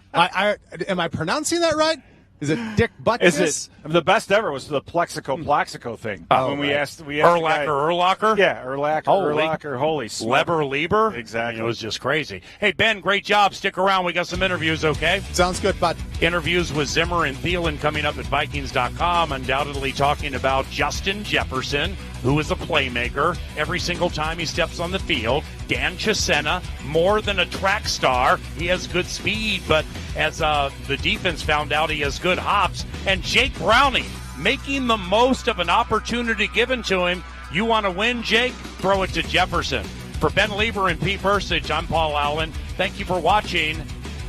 Am I pronouncing that right? Is it Dick Butkus? Is it the best ever was the Plexico thing when we asked Urlacher? Yeah, Urlacher, holy Leber Lieber? Exactly. It was just crazy. Hey, Ben, great job. Stick around. We got some interviews, okay? Sounds good, bud. Interviews with Zimmer and Thielen coming up at Vikings.com, undoubtedly talking about Justin Jefferson, who is a playmaker every single time he steps on the field. Dan Chisena, more than a track star. He has good speed, but as the defense found out, he has good hops. And Jake Browning, making the most of an opportunity given to him. You want to win, Jake? Throw it to Jefferson. For Ben Lieber and Pete Bursich, I'm Paul Allen. Thank you for watching.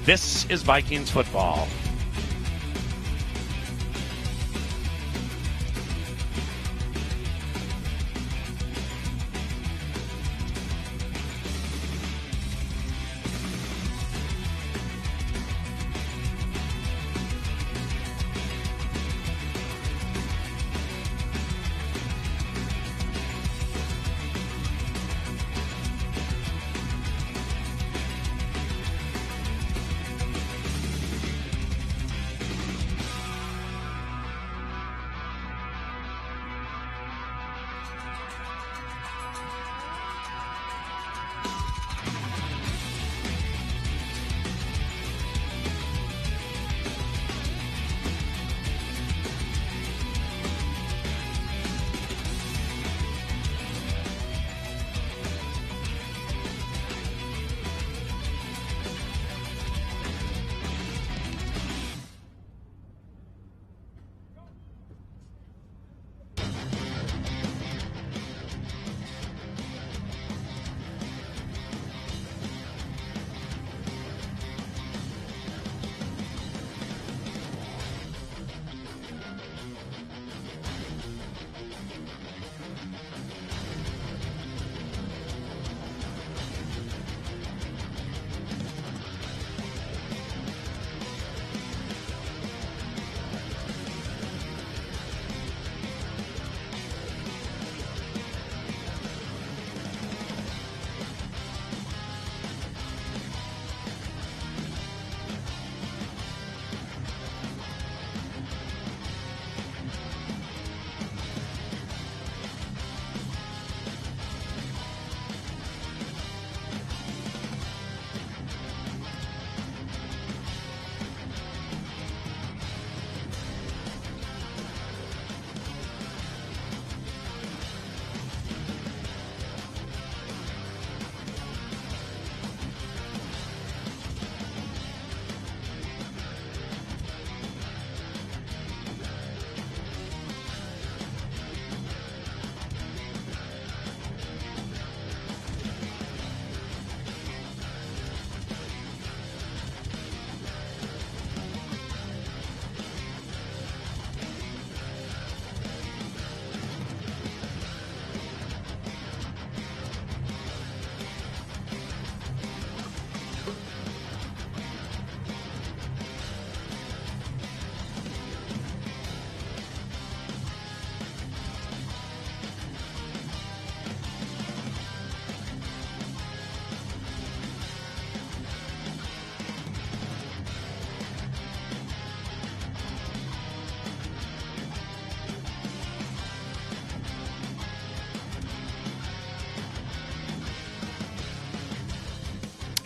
This is Vikings football.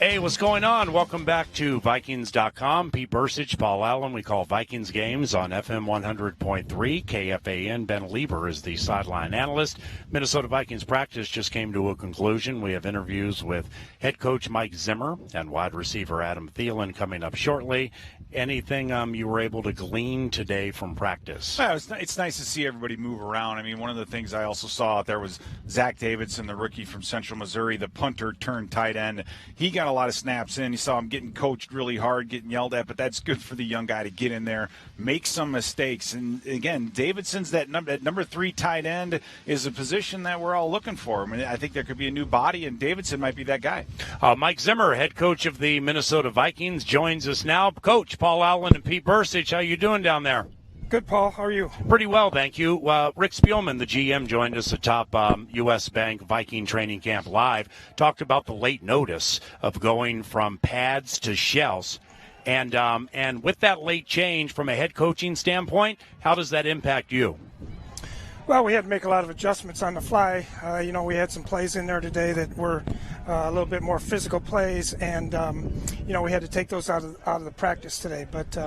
Hey, what's going on? Welcome back to Vikings.com. Pete Bursich, Paul Allen. We call Vikings games on FM 100.3. KFAN. Ben Lieber is the sideline analyst. Minnesota Vikings practice just came to a conclusion. We have interviews with head coach Mike Zimmer and wide receiver Adam Thielen coming up shortly. Anything you were able to glean today from practice? Yeah, it's nice to see everybody move around. I mean, one of the things I also saw out there was Zach Davidson, the rookie from Central Missouri, the punter turned tight end. He got a lot of snaps in. You saw him getting coached really hard, getting yelled at, but that's good for the young guy to get in there, make some mistakes. And, again, Davidson's that number 3 tight end is a position that we're all looking for. I mean, I think there could be a new body, and Davidson might be that guy. Mike Zimmer, head coach of the Minnesota Vikings, joins us now. Coach, Paul Allen and Pete Bursich, how you doing down there? Good, Paul. How are you? Pretty well, thank you. Rick Spielman, the GM, joined us atop U.S. Bank Viking Training Camp Live, talked about the late notice of going from pads to shells. And with that late change from a head coaching standpoint, how does that impact you? Well, we had to make a lot of adjustments on the fly. We had some plays in there today that were a little bit more physical plays, and we had to take those out of the practice today. But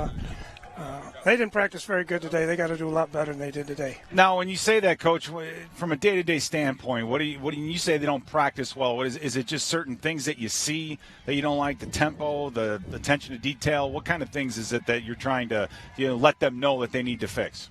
they didn't practice very good today. They got to do a lot better than they did today. Now, when you say that, Coach, from a day-to-day standpoint, what do you say they don't practice well? Is it just certain things that you see that you don't like, the tempo, the attention to detail? What kind of things is it that you're trying to let them know that they need to fix?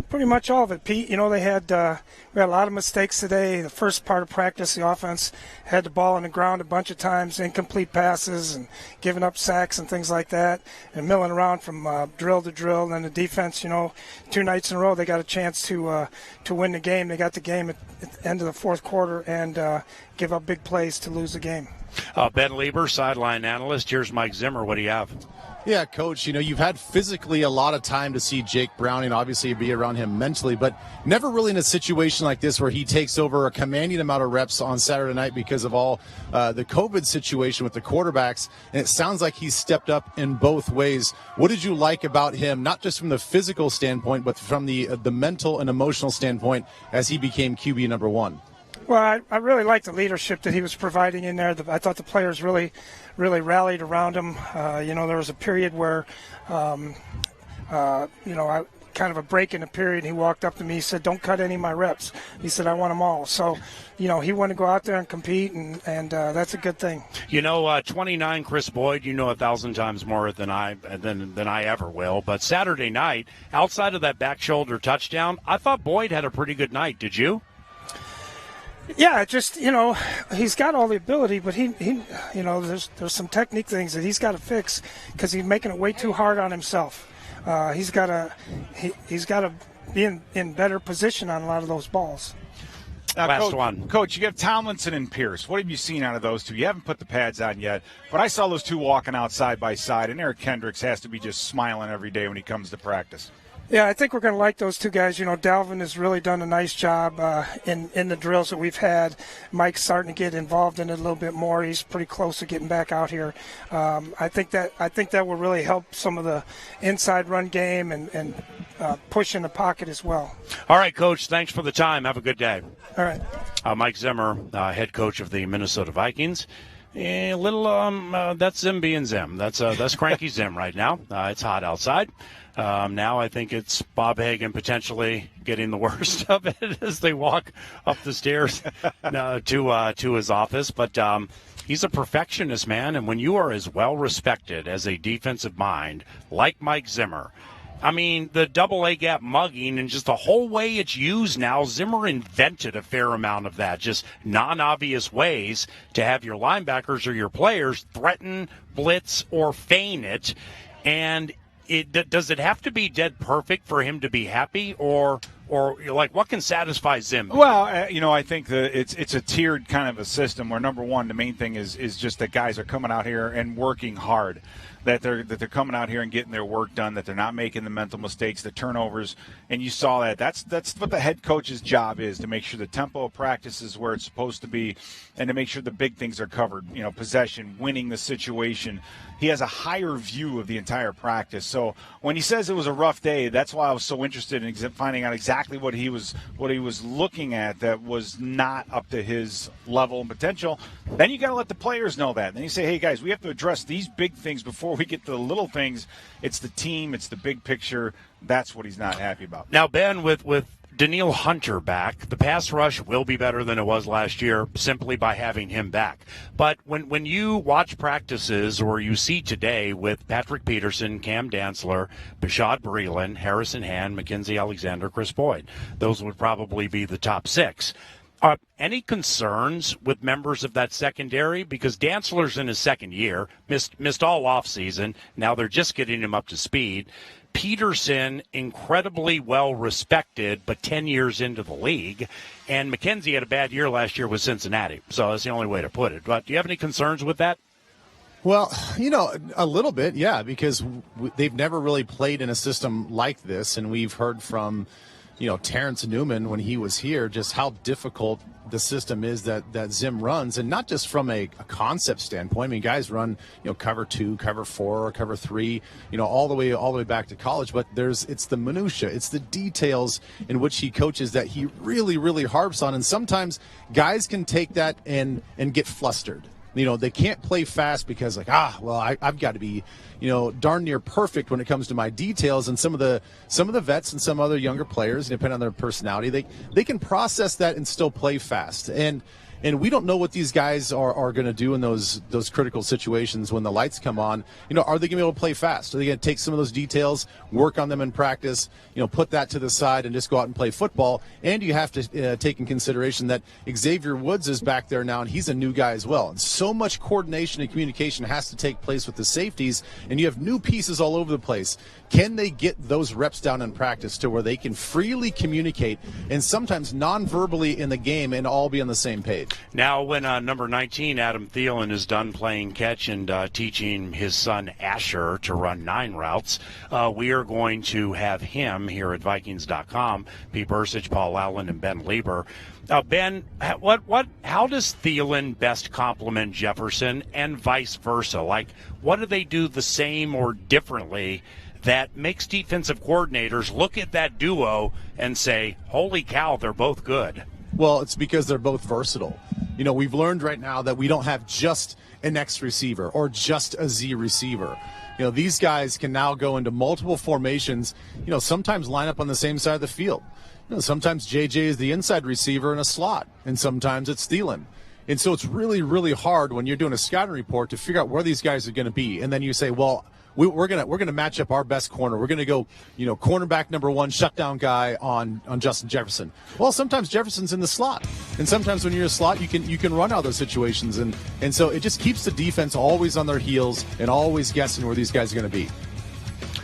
Pretty much all of it, Pete. We had a lot of mistakes today. The first part of practice, the offense had the ball on the ground a bunch of times, incomplete passes and giving up sacks and things like that, and milling around from drill to drill. And then the defense, 2 nights in a row, they got a chance to win the game. They got the game at the end of the fourth quarter and give up big plays to lose the game. Ben Lieber, sideline analyst. Here's Mike Zimmer. What do you have? Yeah, Coach, you've had physically a lot of time to see Jake Browning, obviously be around him mentally, but never really in a situation like this where he takes over a commanding amount of reps on Saturday night because of all the COVID situation with the quarterbacks. And it sounds like he's stepped up in both ways. What did you like about him, not just from the physical standpoint, but from the mental and emotional standpoint as he became QB number 1? Well, I really liked the leadership that he was providing in there. I thought the players really rallied around him. There was a period where, I kind of a break in the period. He walked up to me. He said, "Don't cut any of my reps." He said, "I want them all." So, he wanted to go out there and compete, and that's a good thing. 29 Chris Boyd, 1,000 times more than I ever will. But Saturday night, outside of that back shoulder touchdown, I thought Boyd had a pretty good night. Did you? Yeah, just, he's got all the ability, but he there's some technique things that he's got to fix because he's making it way too hard on himself. He's got to be in better position on a lot of those balls. Last one. Coach, you have Tomlinson and Pierce. What have you seen out of those two? You haven't put the pads on yet, but I saw those two walking out side by side, and Eric Kendricks has to be just smiling every day when he comes to practice. Yeah, I think we're going to like those two guys. Dalvin has really done a nice job in the drills that we've had. Mike's starting to get involved in it a little bit more. He's pretty close to getting back out here. I think that will really help some of the inside run game and push in the pocket as well. All right, Coach. Thanks for the time. Have a good day. All right. Mike Zimmer, head coach of the Minnesota Vikings. A little that's Zim being Zim. That's cranky Zim right now. It's hot outside. Now I think it's Bob Hagan potentially getting the worst of it as they walk up the stairs to his office. But he's a perfectionist, man. And when you are as well respected as a defensive mind like Mike Zimmer, I mean, the double A gap mugging and just the whole way it's used now, Zimmer invented a fair amount of that, just non-obvious ways to have your linebackers or your players threaten, blitz, or feign it. And does it have to be dead perfect for him to be happy, or like what can satisfy Zim? Well, I think it's a tiered kind of a system where, number one, the main thing is just that guys are coming out here and working hard, that they're coming out here and getting their work done, that they're not making the mental mistakes, the turnovers, and you saw that. That's what the head coach's job is, to make sure the tempo of practice is where it's supposed to be, and to make sure the big things are covered. Possession, winning the situation. He has a higher view of the entire practice. So when he says it was a rough day, that's why I was so interested in finding out exactly exactly what he was looking at that was not up to his level and potential, then you got to let the players know that. Then you say, hey, guys, we have to address these big things before we get to the little things. It's the team. It's the big picture. That's what he's not happy about. Now, Ben, with Danielle Hunter back, the pass rush will be better than it was last year simply by having him back. But when you watch practices or you see today with Patrick Peterson, Cam Dantzler, Bashad Breeland, Harrison Hand, Mackenzie Alexander, Chris Boyd, those would probably be the top 6. Any concerns with members of that secondary? Because Dantzler's in his second year, missed all offseason. Now they're just getting him up to speed. Peterson, incredibly well respected, but 10 years into the league. And McKenzie had a bad year last year with Cincinnati. So that's the only way to put it. But do you have any concerns with that? Well, a little bit, yeah, because they've never really played in a system like this. And we've heard from, Terrence Newman when he was here, just how difficult the system is that Zim runs, and not just from a concept standpoint. I mean, guys run, cover 2, cover 4, cover 3, all the way back to college. But it's the minutia, it's the details in which he coaches that he really, really harps on. And sometimes guys can take that and get flustered. They can't play fast because I've got to be, darn near perfect when it comes to my details. And some of the vets and some other younger players, depending on their personality, they can process that and still play fast. And we don't know what these guys are going to do in those critical situations when the lights come on. Are they going to be able to play fast? Are they going to take some of those details, work on them in practice, put that to the side and just go out and play football? And you have to take in consideration that Xavier Woods is back there now, and he's a new guy as well. And so much coordination and communication has to take place with the safeties, and you have new pieces all over the place. Can they get those reps down in practice to where they can freely communicate and sometimes non-verbally in the game and all be on the same page? Now, when number 19, Adam Thielen, is done playing catch and teaching his son Asher to run 9 routes, we are going to have him here at Vikings.com, Pete Bursich, Paul Allen, and Ben Lieber. Ben, how does Thielen best complement Jefferson and vice versa? Like, what do they do the same or differently that makes defensive coordinators look at that duo and say, holy cow, they're both good? Well, it's because they're both versatile. We've learned right now that we don't have just an X receiver or just a Z receiver. These guys can now go into multiple formations, sometimes line up on the same side of the field. Sometimes JJ is the inside receiver in a slot, and sometimes it's Thielen. And so it's really, really hard when you're doing a scouting report to figure out where these guys are going to be. And then you say, well, we're gonna match up our best corner. We're gonna go, cornerback number 1, shutdown guy on Justin Jefferson. Well, sometimes Jefferson's in the slot, and sometimes when you're in a slot, you can run out of those situations, and so it just keeps the defense always on their heels and always guessing where these guys are going to be.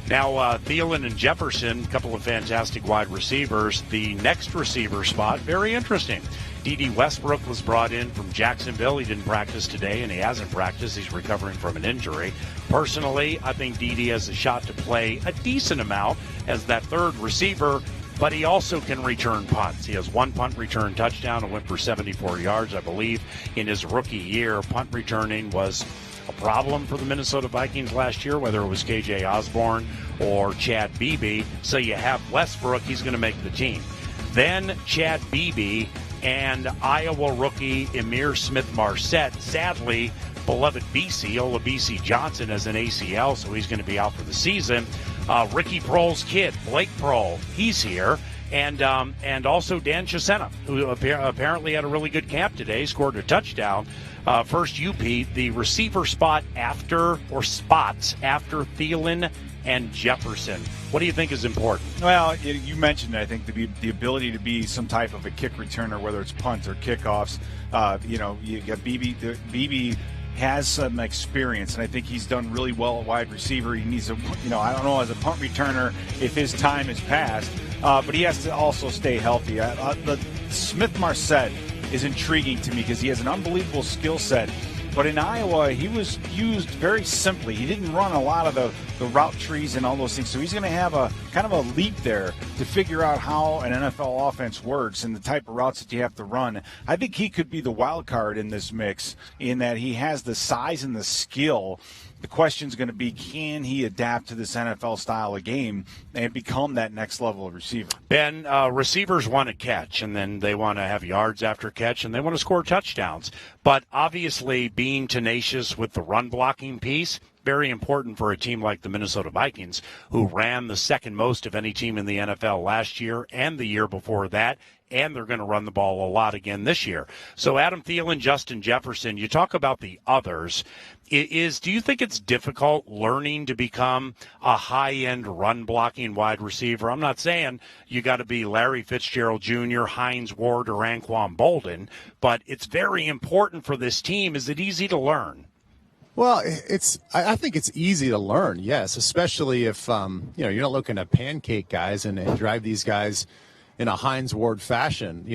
Now, Thielen and Jefferson, a couple of fantastic wide receivers. The next receiver spot, very interesting. D.D. Westbrook was brought in from Jacksonville. He didn't practice today, and he hasn't practiced. He's recovering from an injury. Personally, I think D.D. has a shot to play a decent amount as that third receiver, but he also can return punts. He has 1 punt return touchdown and went for 74 yards, I believe, in his rookie year. Punt returning was a problem for the Minnesota Vikings last year, whether it was K.J. Osborne or Chad Beebe. So you have Westbrook. He's going to make the team. Then Chad Beebe and Iowa rookie Emir Smith-Marset. Sadly, beloved BC, Olabisi Johnson, has an ACL, so he's going to be out for the season. Ricky Prohl's kid, Blake Prohl, he's here. And also Dan Chisena, who apparently had a really good camp today, scored a touchdown. First, UP, the receiver spot after, or spots after Thielen and Jefferson. What do you think is important? Well, you mentioned, I think, the ability to be some type of a kick returner, whether it's punts or kickoffs. You got BB has some experience, and I think he's done really well at wide receiver. He needs I don't know, as a punt returner, if his time is past, but he has to also stay healthy. The Smith-Marset is intriguing to me because he has an unbelievable skill set. But in Iowa, he was used very simply. He didn't run a lot of the the route trees and all those things. So he's going to have a kind of a leap there to figure out how an NFL offense works and the type of routes that you have to run. I think he could be the wild card in this mix in that he has the size and the skill. The question is going to be, can he adapt to this NFL style of game and become that next level of receiver? Ben, receivers want to catch, and then they want to have yards after catch, and they want to score touchdowns. But obviously being tenacious with the run blocking piece, very important for a team like the Minnesota Vikings, who ran the second most of any team in the NFL last year and the year before that, and they're going to run the ball a lot again this year. So Adam Thielen, Justin Jefferson, you talk about the others. Do you think it's difficult learning to become a high-end run-blocking wide receiver? I'm not saying you got to be Larry Fitzgerald Jr., Hines Ward, or Anquan Bolden, but it's very important for this team. Is it easy to learn? Well, I think it's easy to learn, yes, especially if you're not looking to pancake guys and drive these guys in a Hines Ward fashion.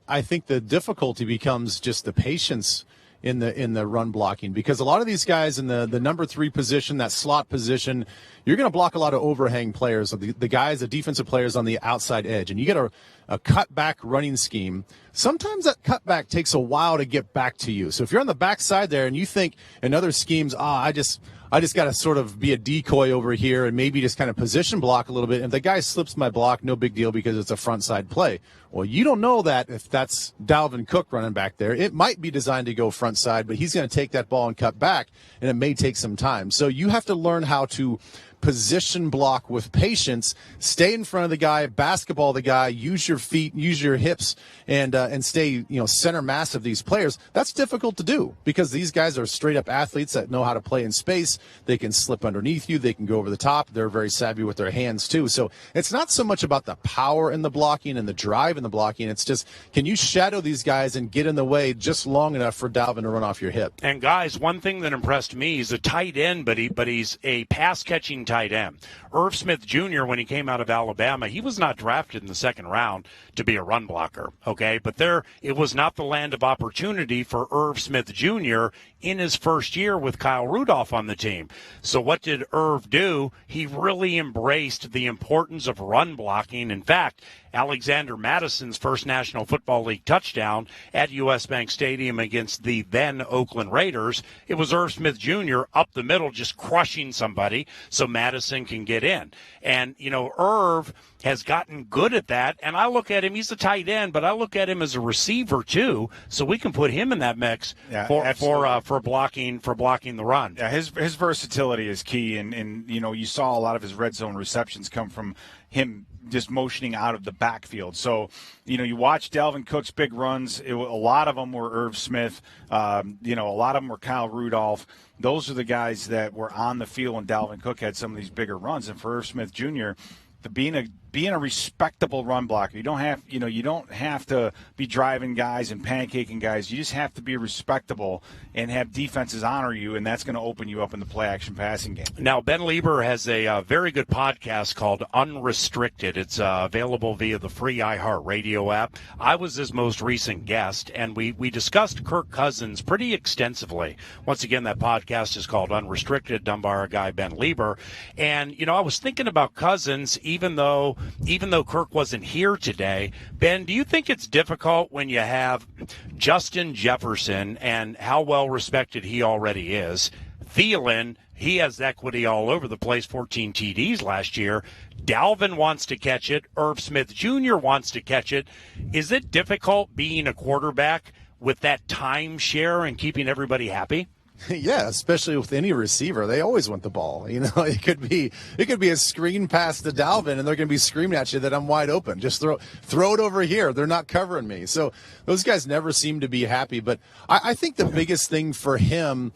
I think the difficulty becomes just the patience in the run blocking, because a lot of these guys in the number 3 position, that slot position, you're going to block a lot of overhang players, the guys, the defensive players on the outside edge, and you get a cutback running scheme. Sometimes that cutback takes a while to get back to you. So if you're on the backside there and you think in other schemes, I just got to sort of be a decoy over here and maybe just kind of position block a little bit. If the guy slips my block, no big deal because it's a front side play. Well, you don't know that if that's Dalvin Cook running back there. It might be designed to go front side, but he's going to take that ball and cut back, and it may take some time. So you have to learn how to position block with patience, stay in front of the guy, basketball the guy, use your feet, use your hips, and stay center mass of these players. That's difficult to do because these guys are straight up athletes that know how to play in space. They can slip underneath you, they can go over the top. They're very savvy with their hands too. So it's not so much about the power in the blocking and the drive in the blocking. It's just, can you shadow these guys and get in the way just long enough for Dalvin to run off your hip? And guys, one thing that impressed me, he's a tight end, but he's a pass catching tight end. Irv Smith Jr., when he came out of Alabama, he was not drafted in the second round to be a run blocker, okay? But it was not the land of opportunity for Irv Smith Jr. in his first year with Kyle Rudolph on the team. So what did Irv do? He really embraced the importance of run blocking. In fact, Alexander Madison's first National Football League touchdown at U.S. Bank Stadium against the then Oakland Raiders, it was Irv Smith Jr. up the middle just crushing somebody so Madison can get in. And, Irv has gotten good at that, and I look at him, he's a tight end, but I look at him as a receiver too, so we can put him in that mix for blocking the run. Yeah, his versatility is key, and you saw a lot of his red zone receptions come from him just motioning out of the backfield. So, you watch Dalvin Cook's big runs. A lot of them were Irv Smith. A lot of them were Kyle Rudolph. Those are the guys that were on the field when Dalvin Cook had some of these bigger runs. And for Irv Smith Jr., being a respectable run blocker, you don't have to be driving guys and pancaking guys. You just have to be respectable and have defenses honor you, and that's going to open you up in the play action passing game. Now, Ben Lieber has a very good podcast called Unrestricted. It's available via the free iHeartRadio app. I was his most recent guest, and we discussed Kirk Cousins pretty extensively. Once again, that podcast is called Unrestricted, done by our guy Ben Lieber. And I was thinking about Cousins, even though Kirk wasn't here today. Ben, do you think it's difficult when you have Justin Jefferson and how well respected he already is? Thielen, he has equity all over the place, 14 TDs last year. Dalvin wants to catch it. Irv Smith Jr. wants to catch it. Is it difficult being a quarterback with that timeshare and keeping everybody happy? Yeah, especially with any receiver, they always want the ball. It could be a screen pass to Dalvin, and they're going to be screaming at you that I'm wide open. Just throw it over here. They're not covering me. So those guys never seem to be happy. But I think the biggest thing for him,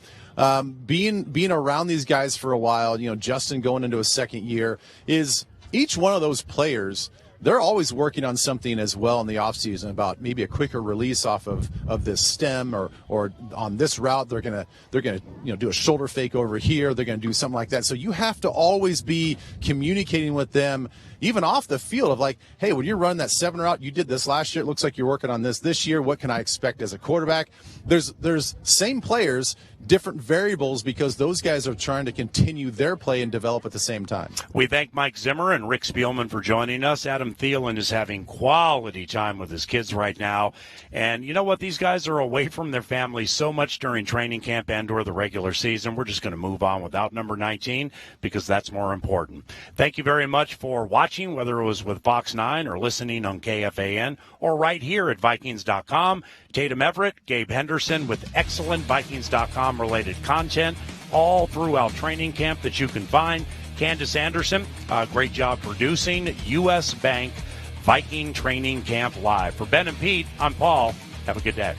being around these guys for a while, Justin going into his second year, is each one of those players, they're always working on something as well in the offseason about maybe a quicker release off of this stem or on this route they're gonna do a shoulder fake over here. They're gonna do something like that. So you have to always be communicating with them, even off the field, of like, hey, when you're running that 7 route, you did this last year. It looks like you're working on this year. What can I expect as a quarterback? There's same players, different variables, because those guys are trying to continue their play and develop at the same time. We thank Mike Zimmer and Rick Spielman for joining us. Adam Thielen is having quality time with his kids right now. And you know what? These guys are away from their families so much during training camp and or the regular season. We're just going to move on without number 19 because that's more important. Thank you very much for watching, whether it was with Fox 9 or listening on KFAN or right here at Vikings.com. Tatum Everett, Gabe Henderson with excellent Vikings.com related content all throughout training camp that you can find. Candace Anderson, great job producing U.S. Bank Viking Training Camp Live. For Ben and Pete, I'm Paul. Have a good day.